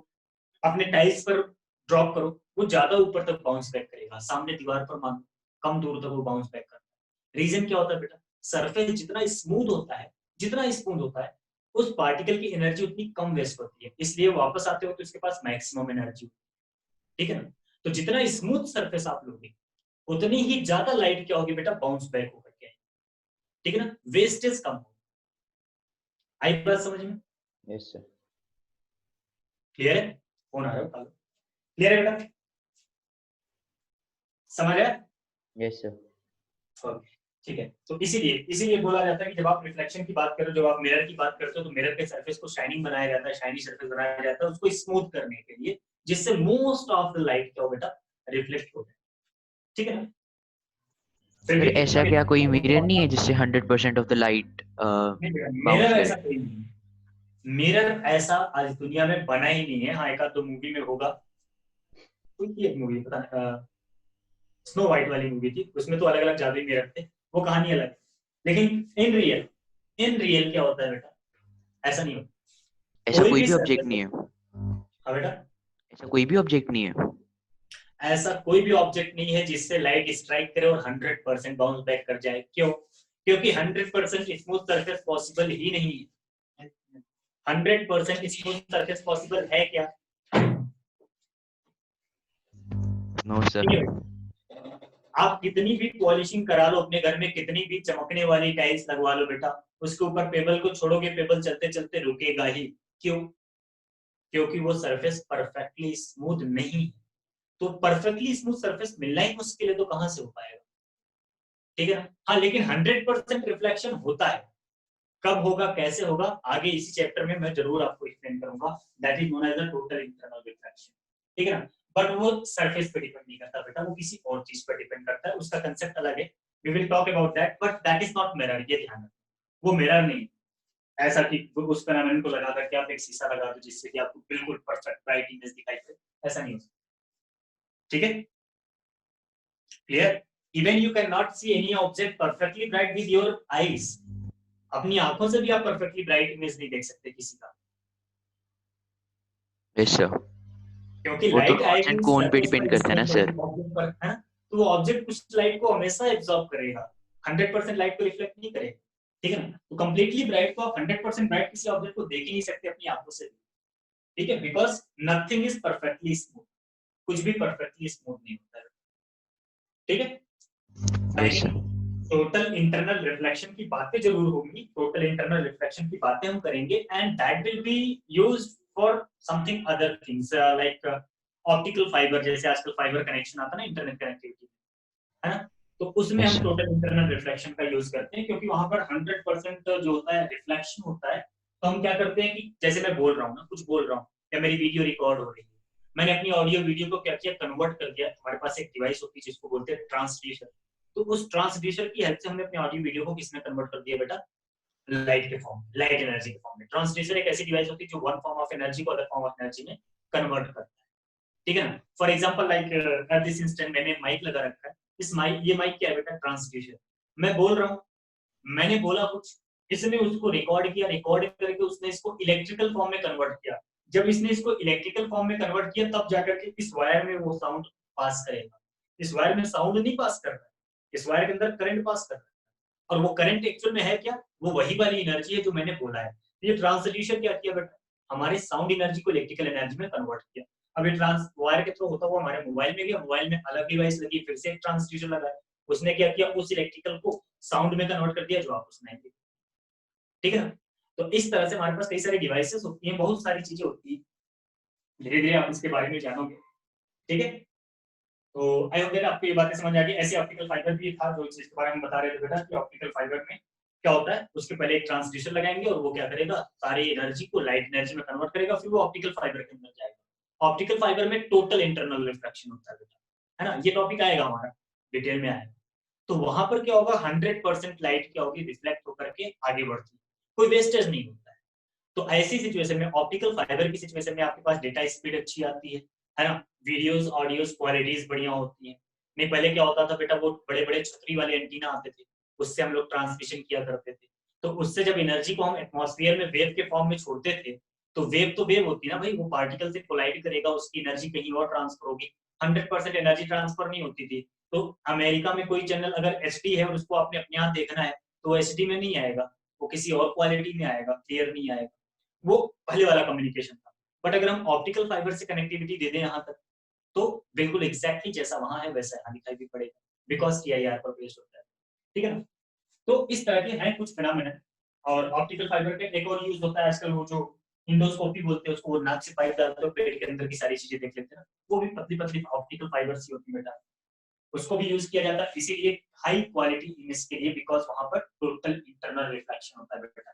अपने टाइल्स पर ड्रॉप करो, वो ज्यादा ऊपर तक बाउंस बैक करेगा, सामने दीवार पर मान कम दूर तक वो बाउंस बैक करता है। रीजन क्या होता है बेटा? सरफेस जितना स्मूथ होता है, जितना स्मूथ होता है, उस पार्टिकल की एनर्जी उतनी कम वेस्ट होती है, इसलिए वापस आते हो तो इसके पास मैक्सिमम एनर्जी, ठीक है ना? तो जितना स्मूथ सरफेस आप लोगे, उतनी ही ज्यादा लाइट क्या होगी बेटा? बाउंस बैक होकर के, ठीक है ना? वेस्टेज कम हो। आई बात समझ में? Yes sir. क्लियर है? फोन आ रहा है, क्लियर है बेटा? समझ आया? Yes sir. ठीक है। तो इसीलिए बोला जाता है कि जब आप रिफ्लेक्शन की बात करो, जब आप मिरर की बात करते हो, तो मिरर के सरफेस को शाइनिंग बनाया जाता है, शाइनी सरफेस बनाया जाता है उसको स्मूथ करने के लिए, जिससे मोस्ट ऑफ द लाइट क्या हो बेटा? रिफ्लेक्ट हो जाए, ठीक है ना? फिर सर भी ऐसा अभी क्या कोई मिरर नहीं है जिससे 100% of the light bounce mirror करे? ऐसा कोई नहीं है। मिरर ऐसा आज दुनिया में बना ही नहीं है। हाँ, एक आध दो मूवी में होगा, कोई थी एक मूवी पता नहीं, स्नो व्हाइट वाली मूवी थी, उसमें तो अलग अलग जादुई मिरर थे, वो कहानी अलग है। लेकिन इन रियल क्या होता है बेटा? ऐसा नहीं होता। ऐसा कोई कोई भी भी ऑब्जेक्ट सरफेस, नहीं है? हाँ बेटा, ऐसा कोई भी ऑब्जेक्ट नहीं है? ऐसा कोई भी ऑब्जेक्ट नहीं है जिससे लाइट स्ट्राइक करे और 100% बाउंस बैक कर जाए। क्यों? क्योंकि 100% स्मूथ सरफेस पॉसिबल ही नहीं है। 100% स्मूथ सरफेस पॉसिबल है क्या? No sir. नहीं है। आप कितनी भी पॉलिशिंग करा लो अपने घर में, कितनी भी चमकने वाली टाइल्स लगवा लो बेटा, उसके ऊपर पेबल को छोड़ोगे, पेबल चलते चलते रुकेगा ही। क्यों? क्योंकि वो सरफेस परफेक्टली स्मूथ नहीं है। तो परफेक्टली स्मूथ सरफेस मिलना ही मुश्किल है, तो कहां से हो पाएगा? ठीक है ना? हाँ, लेकिन 100% रिफ्लेक्शन होता है। कब होगा, कैसे होगा, आगे इसी चैप्टर में मैं जरूर आपको एक्सप्लेन करूंगा। That is known as the total internal reflection, ठीक है ना? बट वो सरफेस पे डिपेंड नहीं करता बेटा, वो किसी और चीज पर डिपेंड करता है, उसका कंसेप्ट अलग है। We will talk about that, but that is not mirror, ये ध्यान रखना। वो मिरर नहीं ऐसा कि उस फेनोमेनन को लगा करके आप एक शीशा लगा दो जिससे कि आपको बिल्कुल परफेक्ट ब्राइट इमेज दिखाई दे, ऐसा नहीं हो सकता, ठीक है? Clear? Even you can not see any object perfectly bright with your eyes. अपनी आंखों से भी आप परफेक्टली ब्राइट इमेज नहीं देख सकते किसी का, यस सर। क्योंकि वो तो लाइट आएगी रोशन उस कोन पे सरफेस डिपेंड पर, करता है ना सर? ऑब्जेक्ट पर, है ना? तो वो ऑब्जेक्ट कुछ लाइट को हमेशा एब्जॉर्ब करेगा, 100% लाइट को रिफ्लेक्ट नहीं करेगा, ठीक है ना? तो कंप्लीटली ब्राइट को आप 100% ब्राइट किसी ऑब्जेक्ट को देख ही नहीं सकते अपनी आंखों से, ठीक है? Because nothing is perfectly smooth, कुछ भी परफेक्टली स्मूथ नहीं होता है, ठीक है? यस लेकिन सर। टोटल इंटरनल रिफ्लेक्शन की बातें जरूर होंगी, टोटल इंटरनल रिफ्लेक्शन की बातें हम करेंगे, and that will be used for something other things like optical fibre, जैसे आजकल फाइबर कनेक्शन आता है ना इंटरनेट कनेक्टिविटी, है ना? तो उसमें यस हम सर। टोटल इंटरनल रिफ्लेक्शन का यूज करते हैं, क्योंकि वहां पर 100% जो होता है रिफ्लेक्शन होता है। तो हम क्या करते हैं कि जैसे मैं बोल रहा हूँ ना, कुछ बोल रहा हूँ, या मेरी वीडियो रिकॉर्ड हो रही है, मैंने अपनी ऑडियो वीडियो को क्या किया, कन्वर्ट कर दिया। हमारे पास एक डिवाइस होती है जिसको बोलते हैं ट्रांसड्यूसर। तो उस ट्रांसड्यूसर की हेल्प से हमने अपनी ऑडियो वीडियो को किसमें कन्वर्ट कर दिया बेटा? लाइट के फॉर्म, लाइट एनर्जी के फॉर्म में। ट्रांसड्यूसर एक ऐसी डिवाइस होती है जो वन फॉर्म ऑफ एनर्जी को अदर फॉर्म ऑफ एनर्जी में कन्वर्ट करता है, ठीक है ना? For example like eight this instant मैंने माइक लगा रखा है, इस माइक, ये माइक क्या है बेटा? ट्रांसड्यूसर। मैं बोल रहा हूँ, मैंने बोला कुछ, इसने उसको रिकॉर्ड किया, रिकॉर्ड करके उसने इसको इलेक्ट्रिकल फॉर्म में कन्वर्ट किया। जब इसने इसको इलेक्ट्रिकल फॉर्म में कन्वर्ट किया तब जाकर के इस वायर में वो साउंड पास करेगा। इस वायर में साउंड नहीं पास कर रहा है, इस वायर के अंदर करंट पास कर रहा है। और वो करंट एक्चुअल में है क्या, वो वही वाली एनर्जी है जो मैंने बोला है। ये ट्रांसड्यूसर क्या किया बेटा, हमारे साउंड एनर्जी को इलेक्ट्रिकल एनर्जी में कन्वर्ट किया। अब ये ट्रांस वायर के थ्रू होता हुआ हमारे मोबाइल में गया, मोबाइल में अलग डिवाइस लगी, फिर से एक ट्रांसड्यूसर लगा, उसने क्या किया, उस इलेक्ट्रिकल को साउंड में कन्वर्ट कर दिया जो आपको सुनाएंगे। ठीक है ना। तो इस तरह से हमारे पास कई सारी डिवाइसेस होती हैं, बहुत सारी चीजें होती है, धीरे धीरे आप इसके बारे में जानोगे। ठीक है, तो आई होप आपको ये बातें समझ आ गई। ऐसे ऑप्टिकल फाइबर भी था जो इसके बारे में बता रहे थे बेटा कि ऑप्टिकल फाइबर में क्या होता है, उसके पहले एक ट्रांसड्यूसर लगाएंगे और वो क्या करेगा, सारी एनर्जी को लाइट एनर्जी में कन्वर्ट करेगा, फिर वो ऑप्टिकल फाइबर के अंदर जाएगा। ऑप्टिकल फाइबर में टोटल इंटरनल रिफ्लेक्शन होता है बेटा, है ना, ये टॉपिक आएगा हमारा, डिटेल में आएगा। तो वहां पर क्या होगा, 100% लाइट क्या होगी, रिफ्लेक्ट होकर के आगे बढ़ती है, कोई वेस्टेज नहीं होता है। तो ऐसी सिचुएशन में, ऑप्टिकल फाइबर की सिचुएशन में आपके पास डेटा स्पीड अच्छी आती है ना, वीडियोस ऑडियोस क्वालिटीज बढ़िया होती है। नहीं पहले क्या होता था बेटा, वो बड़े बड़े छतरी वाले एंटीना आते थे, उससे हम लोग ट्रांसमिशन किया करते थे। तो उससे जब एनर्जी को हम एटमॉस्फेयर में वेव के फॉर्म में छोड़ते थे, तो वेव तो वेव होती है ना भाई, वो पार्टिकल से कोलाइड करेगा, उसकी एनर्जी कहीं और ट्रांसफर होगी, 100% एनर्जी ट्रांसफर नहीं होती थी। तो अमेरिका में कोई चैनल अगर एचडी है और उसको आपने अपने यहाँ देखना है, तो एचडी में नहीं आएगा, वो किसी और क्वालिटी में आएगा, क्लियर नहीं आएगा, वो पहले वाला कम्युनिकेशन था। बट अगर हम ऑप्टिकल फाइबर से कनेक्टिविटी दे दें यहाँ तक, तो बिल्कुल एग्जैक्टली जैसा वहां है वैसा यहाँ दिखाई भी पड़ेगा, बिकॉज टीआईआर पर बेस्ड होता है। ठीक है ना। तो इस तरह के हैं कुछ फिनोमेना। और ऑप्टिकल फाइबर का एक और यूज होता है आजकल, वो जो इंडोस्कोपी बोलते हैं उसको, वो नाक से पाइप डालते हो, पेट के अंदर की सारी चीजें देख लेते हैं ना, वो भी पतली पतली ऑप्टिकल फाइबर सी होती है बेटा, उसको भी यूज किया जाता है इसीलिए हाई क्वालिटी इमेज के लिए, बिकॉज वहां पर टोटल इंटरनल रिफ्लेक्शन होता है बेटा।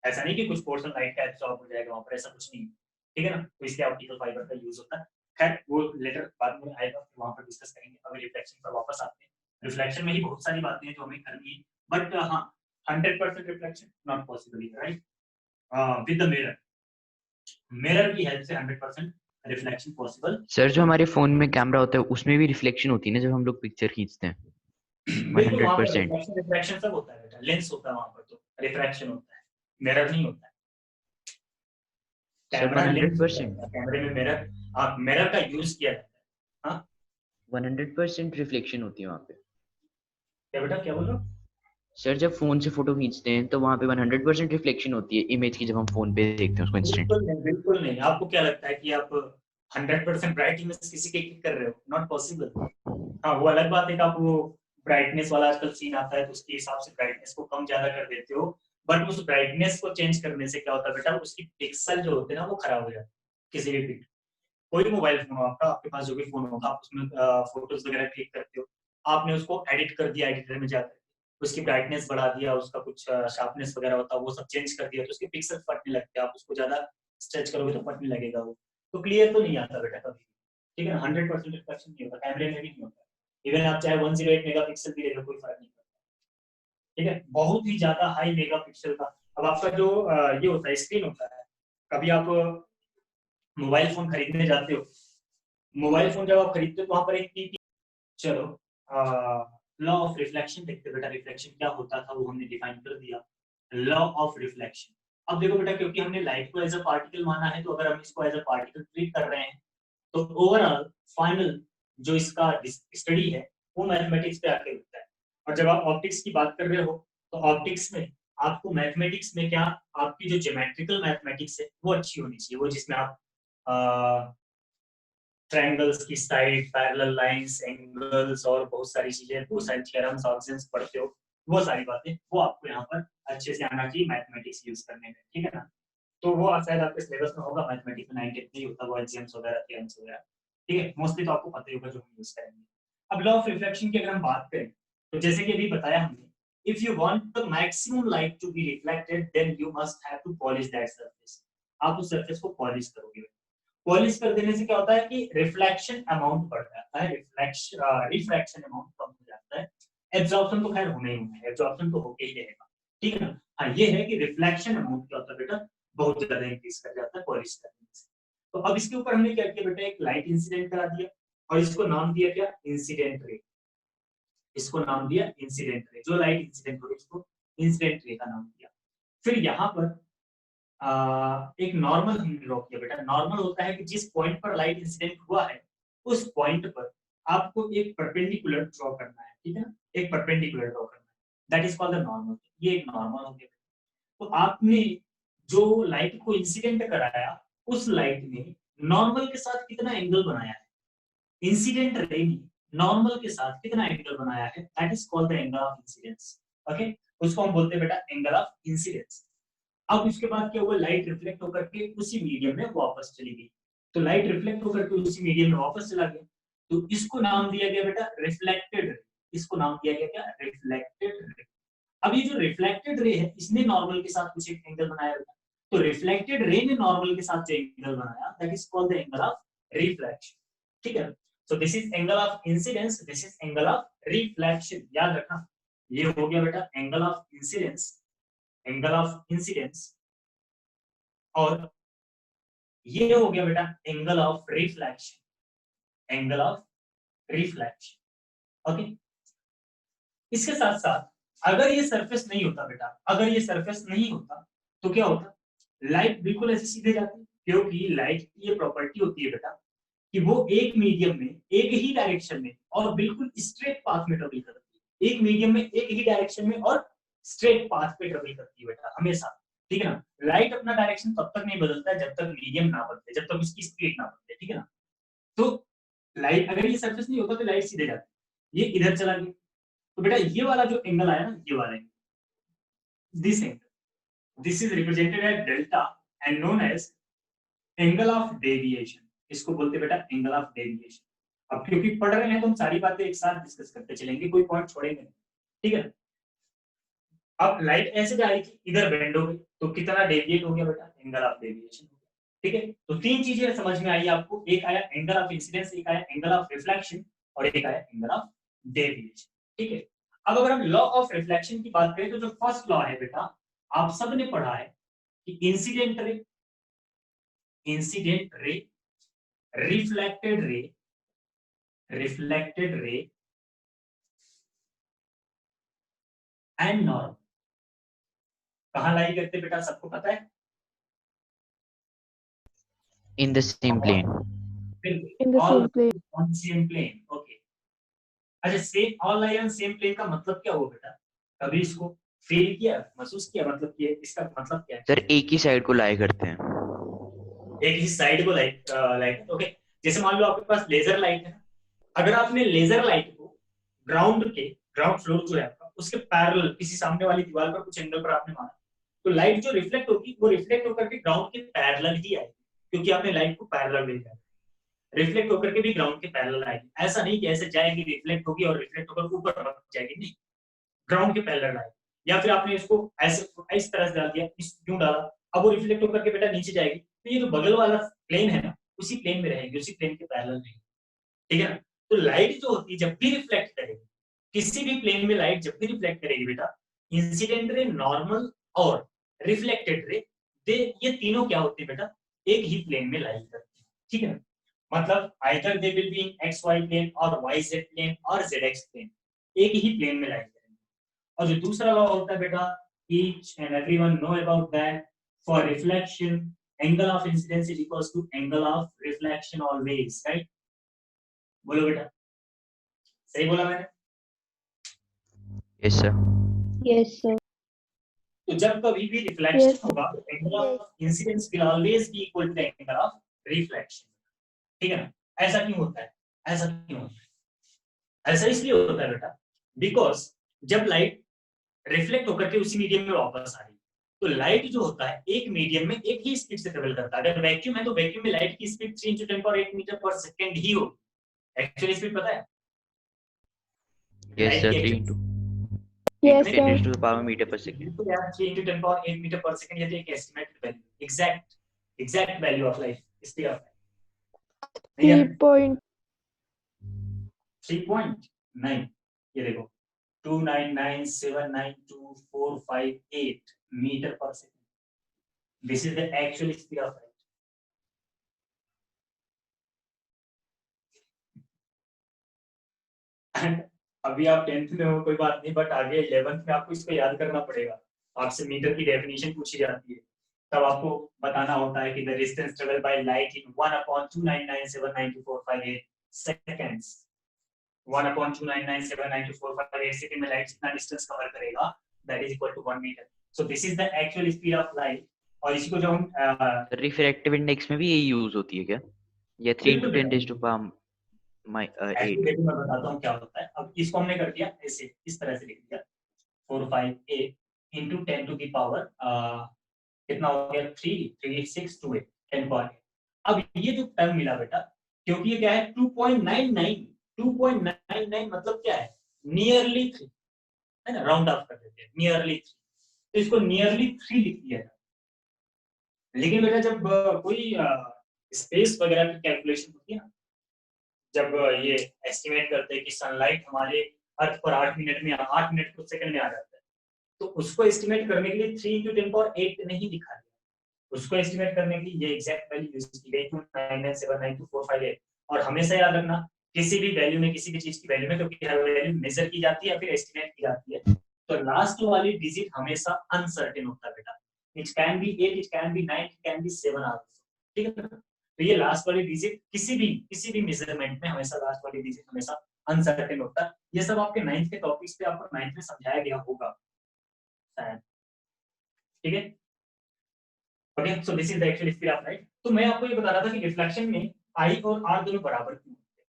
ऐसा नहीं कि कुछ पोर्शन लाइट का एब्सॉर्ब हो जाएगा वहां पर, ऐसा कुछ नहीं। ठीक है ना, तो इसलिए ऑप्टिकल फाइबर का यूज होता है। खैर वो लेटर बाद में आएगा, फिर वहां पर डिस्कस करेंगे। अभी रिफ्लेक्शन पर वापस आते हैं। रिफ्लेक्शन में ही बहुत सारी बातें हैं जो हमें करनी है, बट हाँ 100% reflection not possible, right, with the mirror, mirror की हेल्प से 100% रिफ्लेक्शन पॉसिबल। सर जो हमारे फोन में कैमरा होता है उसमें भी रिफ्लेक्शन होती है ना जब हम लोग पिक्चर खींचते हैं? बिल्कुल, वहां पर 100%। रिफ्लेक्शन रिफ्लेक्शन सब होता है बेटा, लेंस होता है वहां पर, तो रिफ्रैक्शन होता है, मिरर नहीं होता है। सर कैमरा लेंस होता 100%। है, कैमरे में मिरर, आप मिरर का यूज किया जाता है। हाँ 100% रिफ्लेक्शन होती है वहाँ पे। क्या बेटा, क्या बोल रहे हो? सर जब फोन से फोटो खींचते हैं तो वहाँ पे 100% रिफ्लेक्शन होती है इमेज की, जब हम फोन पे देखते हैं उसको इंस्टेंट। बिल्कुल नहीं, बिल्कुल नहीं। आपको क्या लगता है कि आप 100% ब्राइट इमेज किसी के क्लिक कर रहे हो? Not possible. हाँ वो अलग बात है कि आप वो ब्राइटनेस वाला आजकल सीन आता है तो उसके हिसाब से ब्राइटनेस को कम ज्यादा कर देते हो, बट उस ब्राइटनेस को चेंज करने से क्या होता है बेटा, उसकी पिक्सल जो होते हैं ना वो खराब हो जाते हैं। किसी भी पिक, कोई भी मोबाइल फोन हो आपका, आपके पास जो भी फोन होगा, आप उसमें फोटोज वगैरह क्लिक करते हो, आपने उसको एडिट कर दिया एडिटर में जाकर, उसकी ब्राइटनेस बढ़ा दिया, उसका कुछ शार्पनेस वगैरह होता है वो सब चेंज कर दिया, तो उसके पिक्सल फटने लगते हैं, आप उसको ज्यादा स्ट्रेच करोगे तो फटने लगेगा वो, तो क्लियर तो नहीं आता बेटा कभी। ठीक है ना, 100% रिफ्लेक्शन नहीं होता, कैमरे में भी नहीं होता। इवन आप चाहे 108 मेगापिक्सल भी ले लो, कोई फर्क नहीं पड़ता। ठीक है, बहुत ही ज्यादा हाई मेगापिक्सल का। अब आपका जो ये होता है स्क्रीन होता है, कभी आप मोबाइल फोन खरीदने जाते हो, मोबाइल फोन जब आप खरीदते हो तो वहां पर एक पीपी, चलो लॉ ऑफ रिफ्लेक्शन देखते बेटा, रिफ्लेक्शन क्या होता था वो हमने डिफाइन कर दिया, लॉ ऑफ रिफ्लेक्शन। अब देखो बेटा, क्योंकि हमने लाइट को एज अ पार्टिकल माना है, तो अगर हम इसको एज अ पार्टिकल ट्रीट कर रहे हैं, तो ओवरऑल फाइनल जो इसका स्टडी है वो मैथमेटिक्स पे आके होता है। और जब आप ऑप्टिक्स की बात कर रहे हो, तो ऑप्टिक्स में आपको मैथमेटिक्स में क्या, आपकी जो ज्योमेट्रिकल मैथमेटिक्स है वो अच्छी होनी चाहिए, वो जिसमें आप ट्रायंगल्स की साइड, पैरेलल लाइंस, एंगल्स और बहुत सारी चीजें, बहुत सारी थ्योरम्स ऑप्शंस पढ़ते हो, वो सारी बातें वो आपको यहाँ पर अच्छे से आना चाहिए मैथमेटिक्स यूज करने में। ठीक है ना, तो वो शायद आपके सिलेबस में होगा, मैथमेटिक्स में 9 नहीं होता वो, एलसीएम्स वगैरह, थ्योरम्स वगैरह। ठीक है, मोस्टली तो आपको पता ही होगा जो हम यूज करेंगे। अब लॉ ऑफ रिफ्लेक्शन की अगर हम बात करें, तो जैसे कि अभी बताया हमने, if you want the maximum light to be reflected then you must have to polish that surface. आप उस सरफेस को पॉलिश करोगे, पॉलिश कर देने से क्या होता है कि रिफ्लेक्शन अमाउंट बढ़ जाता है, रिफ्रैक्शन अमाउंट कम हो जाता है। एब्जॉर्प्शन तो खैर होना ही होना है, एब्जॉर्प्शन तो होके ही रहेगा। ठीक है ना। हाँ ये है कि रिफ्लेक्शन अमाउंट क्या होता है बेटा, बहुत ज्यादा इंक्रीज कर जाता है पॉलिश करने से। तो अब इसके ऊपर हमने क्या किया बेटा, एक लाइट इंसिडेंट करा दिया और इसको नाम दिया क्या, इंसिडेंट रे। इसको नाम दिया इंसिडेंट रे, जो लाइट इंसिडेंट हो रही है उसको इंसिडेंट रे का नाम दिया। फिर यहाँ पर एक नॉर्मल हमने ड्रॉ किया बेटा। नॉर्मल होता है कि जिस पॉइंट पर लाइट इंसिडेंट हुआ है उस पॉइंट पर आपको एक परपेंडिकुलर ड्रॉ करना है, ठीक है ना, एक परपेंडिकुलर ड्रॉ करना है, that is called the normal. ये एक नॉर्मल हो गया। तो आपने जो लाइट को इंसिडेंट कराया उस लाइट में नॉर्मल के साथ कितना एंगल बनाया है, इंसिडेंट रे ने नॉर्मल के साथ कितना एंगल बनाया है, that is called the angle of incidence. Okay, उसको हम बोलते हैं बेटा एंगल ऑफ इंसिडेंस। अब उसके बाद क्या हुआ, लाइट रिफ्लेक्ट होकर के उसी मीडियम में वापस चली गई। तो लाइट रिफ्लेक्ट होकर के उसी मीडियम में वापस चला गया, तो इसको नाम दिया गया बेटा रिफ्लेक्टेड रे। इसको नाम दिया गया क्या, रिफ्लेक्टेड रे। अब ये जो रिफ्लेक्टेड रे है इसने नॉर्मल के साथ कुछ एक एंगल बनाया बेटा, तो रिफ्लेक्टेड रे ने नॉर्मल के साथ जो एंगल बनाया that is called the angle of reflection, ठीक है। सो this is angle of incidence, this is angle of reflection, याद रखना। ये हो गया बेटा angle of incidence, angle of incidence, और ये हो गया बेटा angle of reflection, angle of reflection. Okay, इसके साथ साथ अगर ये सरफेस नहीं होता बेटा, अगर ये सरफेस नहीं होता तो क्या होता, लाइट बिल्कुल ऐसे सीधे जाती, क्योंकि लाइट की ये प्रॉपर्टी होती है बेटा कि वो एक मीडियम में एक ही डायरेक्शन में और बिल्कुल स्ट्रेट पाथ में ट्रेवल करती है, एक मीडियम में एक ही डायरेक्शन में और स्ट्रेट पाथ पे ट्रेवल करती है बेटा हमेशा, ठीक है ना। लाइट अपना डायरेक्शन तब तक नहीं बदलता है जब तक मीडियम ना बदले, जब तक उसकी स्पीड ना बदले, ठीक है ना। तो लाइट अगर ये सरफेस नहीं होता तो लाइट सीधे जाती, ये इधर चला गया, तो बेटा ये वाला जो एंगल आया ना, ये वाला this angle, this is represented as delta and known as angle of deviation. इसको बोलते बेटा एंगल ऑफ डेविएशन। अब क्योंकि पढ़ रहे हैं तो हम सारी बातें एक साथ डिस्कस करते चलेंगे, कोई पॉइंट छोड़ेंगे नहीं, ठीक है। अब लाइट ऐसे जा रही थी, इधर बेंड हो गई, तो कितना डेविएट हो गया बेटा, एंगल ऑफ डेविएशन, ठीक है। तो तीन चीजें समझ में आई आपको, एक आया एंगल ऑफ इंसिडेंस, एक आया एंगल ऑफ रिफ्लेक्शन, और एक आया एंगल ऑफ डेविएशन, ठीक है। अब अगर हम लॉ ऑफ रिफ्लेक्शन की बात करें तो जो फर्स्ट लॉ है बेटा, आप सबने पढ़ा है कि incident ray, incident ray, reflected ray, reflected ray and normal कहां लाई करते बेटा, सबको पता है, In the same plane. In the all same plane. on same plane, okay। अच्छा, same all lie on same plane का मतलब क्या हुआ बेटा, कभी इसको फील किया, महसूस किया, मतलब कि इसका मतलब क्या है, सर एक ही साइड को लाई करते हैं। एक ही साइड को लाइट लाइट, ओके। जैसे मान लो आपके पास लेजर लाइट है, अगर आपने लेजर लाइट को ग्राउंड के, ग्राउंड फ्लोर जो है आपका उसके पैरेलल किसी सामने वाली दीवार पर कुछ एंगल पर आपने मारा, तो लाइट जो रिफ्लेक्ट होगी वो रिफ्लेक्ट होकर के ग्राउंड के पैरेलल ही आएगी, क्योंकि आपने लाइट को पैरेलल भेजा है। रिफ्लेक्ट होकर के भी ग्राउंड के पैरेलल आएगी, ऐसा नहीं कि ऐसे जाएगी रिफ्लेक्ट होगी और रिफ्लेक्ट होकर ऊपर जाएगी, नहीं, ग्राउंड के पैरेलल आएगी। या फिर आपने इसको ऐसे इस तरह से डाल दिया, इस क्यों डाला, अब वो रिफ्लेक्ट होकर के बेटा नीचे जाएगी, तो ये जो बगल वाला प्लेन है ना उसी प्लेन में रहेगी, उसी प्लेन के पैरेलल रहेगी, ठीक है ना। तो लाइट जो होती है जब भी रिफ्लेक्ट करेगी, किसी भी प्लेन में लाइट जब भी रिफ्लेक्ट करेगी बेटा, इंसिडेंट रे, नॉर्मल और रिफ्लेक्टेड रे, ये तीनों क्या होते हैं बेटा, एक ही प्लेन में लाइट करते हैं, ठीक है ना। मतलब either they will be in X Y plane और वाई जेड प्लेन और जेड एक्स प्लेन, एक ही प्लेन में लाइट करेंगे। और जो दूसरा लॉ होता है बेटा, each and everyone know about that, for reflection angle of incidence is equals to angle of reflection always, right? बोलो बेटा, सही बोला मैंने। Yes sir. Yes, sir. तो जब कभी भी रिफ्लेक्शन Yes. होगा, angle of incidence will always be equal to the angle of reflection, ठीक है ना। ऐसा क्यों होता है, ऐसा क्यों होता है, ऐसा इसलिए होता है बेटा बिकॉज जब लाइट रिफ्लेक्ट होकर के उसी मीडियम में वापस आ रही है, तो लाइट जो होता है एक मीडियम में एक ही स्पीड से ट्रेवल करता है। अगर वैक्यूम है तो वैक्यूम में लाइट की स्पीड 3 × 10⁸ मीटर पर सेकंड ही होगी। एक्चुअली स्पीड पता है Yes लाइट sir. की 3 actual into Yes, 10 raised sir. to the power meter per second. बिल्कुल यार, 3 × 10⁸ मीटर पर सेकंड, ये तो एक estimated value, exact value of light, speed of light 3.9, ये देखो 299792458 मीटर पर second, this is the actual speed of light. अभी आप 10th में हो कोई बात नहीं, बट आगे 11th में आपको इसको याद करना पड़ेगा, आपसे मीटर की डेफिनेशन पूछी जाती है, तब आपको बताना होता है कि the distance travel by light in 1/299792458 seconds, 1/299792458 second में लाइट जितना डिस्टेंस कवर करेगा that is equal to 1 metre. So this is the actual speed of light. और इसको जो हम रिफ्रैक्टिव इंडेक्स में भी यही यूज होती है क्या? या 3 into 10 raised to power my 8? देखो मैं बताता हूँ क्या होता है। अब इसको हमने कर दिया ऐसे, इस तरह से लिख दिया 458 into 10 to the power कितना हो गया 33628 10 पावर। अब ये जो टर्म मिला बेटा, क्योंकि ये क्या है 2.99 मतलब क्या है नियरली 3 है ना, राउंड ऑफ कर देते हैं नियरली 3, तो इसको नियरली 3 लिख दिया था। लेकिन बेटा जब कोई स्पेस वगैरह की कैलकुलेशन होती है ना, जब ये एस्टिमेट करते हैं कि सनलाइट हमारे अर्थ पर 8 मिनट में 8 मिनट कुछ सेकंड में आ जाता है, तो उसको एस्टिमेट करने के लिए 3 into 10 power 8 नहीं लिखा गया, उसको एस्टिमेट करने के लिए ये एग्जैक्ट वैल्यू यूज की गई 299792458। और हमेशा याद रखना किसी भी वैल्यू में, किसी भी चीज की वैल्यू में, क्योंकि हर वैल्यू मेजर की जाती है फिर एस्टिमेट की जाती है, तो लास्ट वाली डिजिट हमेशा अनसर्टेन होता है बेटा। It can be 8, it can be 9, it can be 7 also, ठीक है ना। तो ये लास्ट वाली डिजिट किसी भी मेजरमेंट में हमेशा लास्ट वाली डिजिट हमेशा अनसर्टेन होता है। ये सब आपके 9th के टॉपिक्स पे आपको 9th में समझाया गया होगा शायद, ठीक है। Okay, so this is the actual speed of light. तो मैं आपको ये बता रहा था कि रिफ्लेक्शन में आई और आर दोनों बराबर क्यों होते हैं,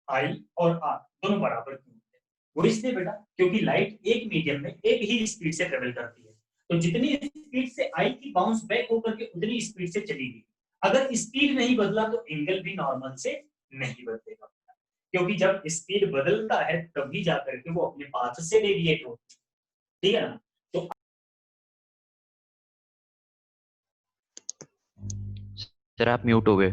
आई और आर दोनों बराबर क्यों होते हैं? वो इसलिए बेटा क्योंकि लाइट एक मीडियम में एक ही स्पीड से ट्रेवल करती है, तो जितनी स्पीड से आई की बाउंस बैक होकर के उतनी स्पीड से चलेगी। अगर स्पीड नहीं बदला तो एंगल भी नॉर्मल से नहीं बदलेगा, क्योंकि जब स्पीड बदलता है तभी जाकर के वो अपने पाथ से डेविएट होती है, ठीक है ना। तो सर आप म्यूट हो गए।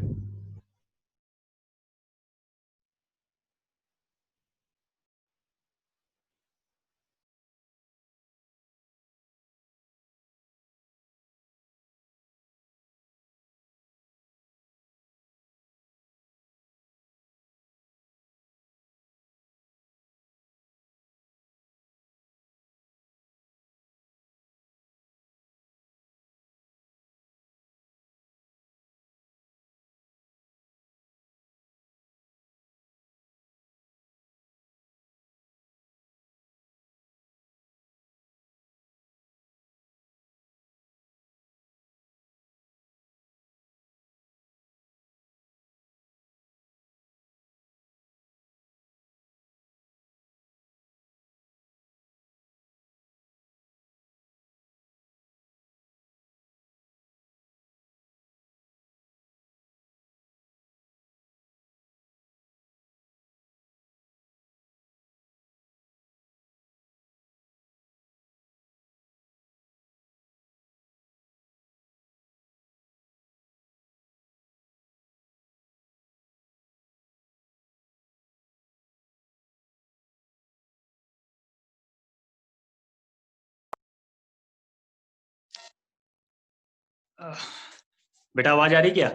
बेटा आवाज आ रही क्या?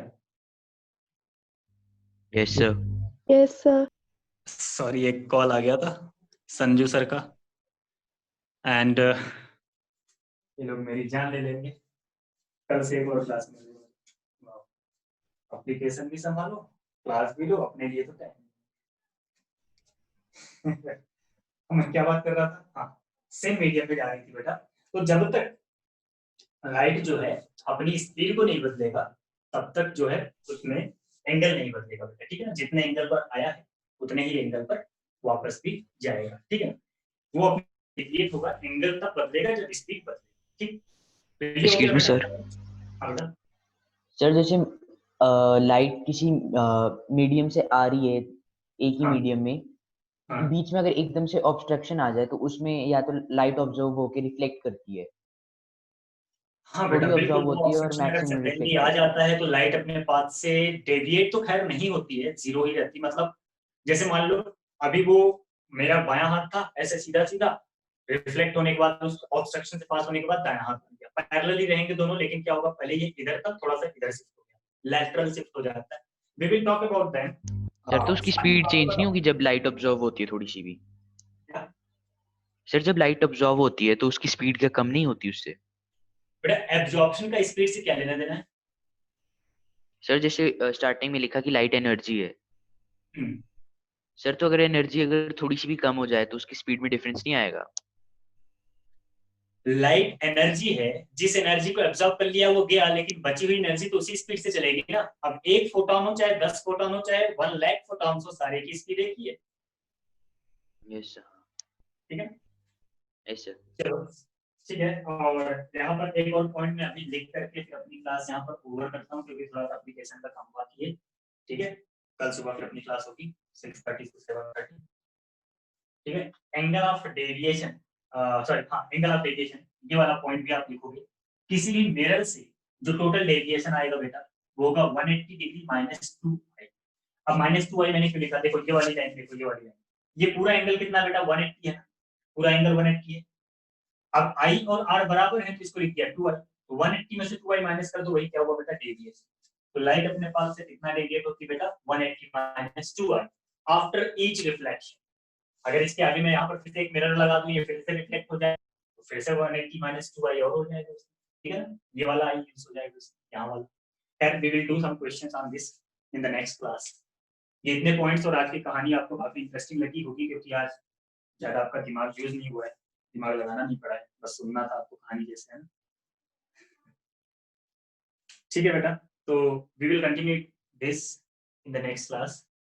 Yes sir. Yes, sir. Sorry एक कॉल आ गया था संजू सर का, एंड ये लोग मेरी जान ले लेंगे। कल से एक और क्लास में एप्लीकेशन भी संभालो, क्लास भी लो, अपने लिए तो टाइम। मैं क्या बात कर रहा था? हाँ, सेम मीडियम पे जा रही थी बेटा। तो जब तक लाइट जो है अपनी स्पीड को नहीं बदलेगा तब तक जो है उसमें एंगल नहीं बदलेगा बेटा, ठीक है ना। जितने एंगल पर आया है उतने ही एंगल पर वापस भी जाएगा, ठीक है। वो अपनी डेविएट होगा, एंगल तब बदलेगा जब स्पीड बदलेगी, ठीक। तो ये हो एक्सक्यूज गया मी बेटा। सर। हाँ बेटा। सर जैसे लाइट किसी मीडियम से आ रही है, एक ही हाँ मीडियम में, हाँ बीच में अगर एकदम से ऑब्स्ट्रक्शन आ जाए तो उसमें या तो लाइट ऑब्जर्व होकर रिफ्लेक्ट करती है, हाँ बेटा थोड़ी बिल्कुल। ऑब्जर्व वो होती है और ऑब्स्ट्रक्शन अगर मैक्सिमम सडनली रिफ्लेक्ट आ करती है। जाता है तो लाइट अपने पाथ से डेविएट तो खैर नहीं होती है, जीरो ही रहती। मतलब जैसे मान लो अभी वो मेरा बायां हाथ था ऐसे सीधा सीधा, रिफ्लेक्ट होने के बाद उस ऑब्स्ट्रक्शन से पास होने के बाद दायां हाथ बन गया। पैरेलली रहेंगे दोनों, लेकिन क्या होगा पहले ये इधर था थोड़ा सा इधर शिफ्ट हो गया, लैटरल शिफ्ट हो जाता है। We will talk about that. Sir तो उसकी स्पीड चेंज नहीं होगी जब लाइट ऑब्जर्व होती है थोड़ी सी भी? सर जब लाइट अब्जॉर्ब होती है तो उसकी स्पीड क्या कम नहीं होती उससे? बेटा एब्जॉर्प्शन का स्पीड से क्या लेना देना है? सर जैसे स्टार्टिंग में लिखा कि लाइट एनर्जी है, हम्म, सर तो अगर एनर्जी अगर थोड़ी सी भी कम हो जाए तो उसकी स्पीड में डिफरेंस नहीं आएगा? लाइट एनर्जी है, जिस एनर्जी को एब्जॉर्ब कर लिया वो गया, लेकिन बची हुई एनर्जी तो उसी स्पीड से चलेगी ना। अब एक फोटोन हो चाहे 10 फोटोन हो चाहे 1 लाख फोटॉन हो, सारे की स्पीड एक ही है। Yes sir. ठीक है, यस सर। चलो ठीक है। और यहाँ पर एक और पॉइंट मैं अभी लिख करके फिर अपनी क्लास यहाँ पर ओवर करता हूँ, क्योंकि थोड़ा सा एप्लीकेशन का काम बाकी है। ठीक है, कल सुबह फिर अपनी क्लास होगी 6:30 से 7:30। ठीक है, एंगल ऑफ डेविएशन, सॉरी हाँ एंगल ऑफ डेविएशन, ये वाला पॉइंट भी आप लिखोगे। किसी भी मिरर से जो टोटल डेविएशन आएगा बेटा वो होगा 180 डिग्री -2i। अब -2i मैंने क्यों लिखा, देखो ये वाली लाइन, देखो ये वाली लाइन, ये पूरा एंगल कितना बेटा 180 है ना, पूरा एंगल 180 है। अब i और r बराबर है तो इसको लिख दिया 2i, तो 180 में से 2i माइनस कर दो, वही क्या हुआ बेटा डेविएशन। तो लाइट अपने पास से कितना डेविएट होती है बेटा 180 -2i आफ्टर ईच रिफ्लेक्शन। अगर इसके आगे मैं यहाँ पर फिर से एक मिरर लगा दूं, ये फिर से रिफ्लेक्ट हो जाए तो फिर से 180 -2i और हो जाएगा, ठीक है ना। ये वाला आई यूज हो जाएगा यहाँ वाला। खैर we will do some questions on this in the next class. ये इतने पॉइंट्स और आज की कहानी आपको काफी इंटरेस्टिंग लगी होगी, क्योंकि आज ज्यादा आपका दिमाग यूज नहीं हुआ है, दिमाग लगाना नहीं पड़ा है, बस सुनना था आपको कहानी जैसे, है ना। ठीक है बेटा, तो we will continue this in the next class.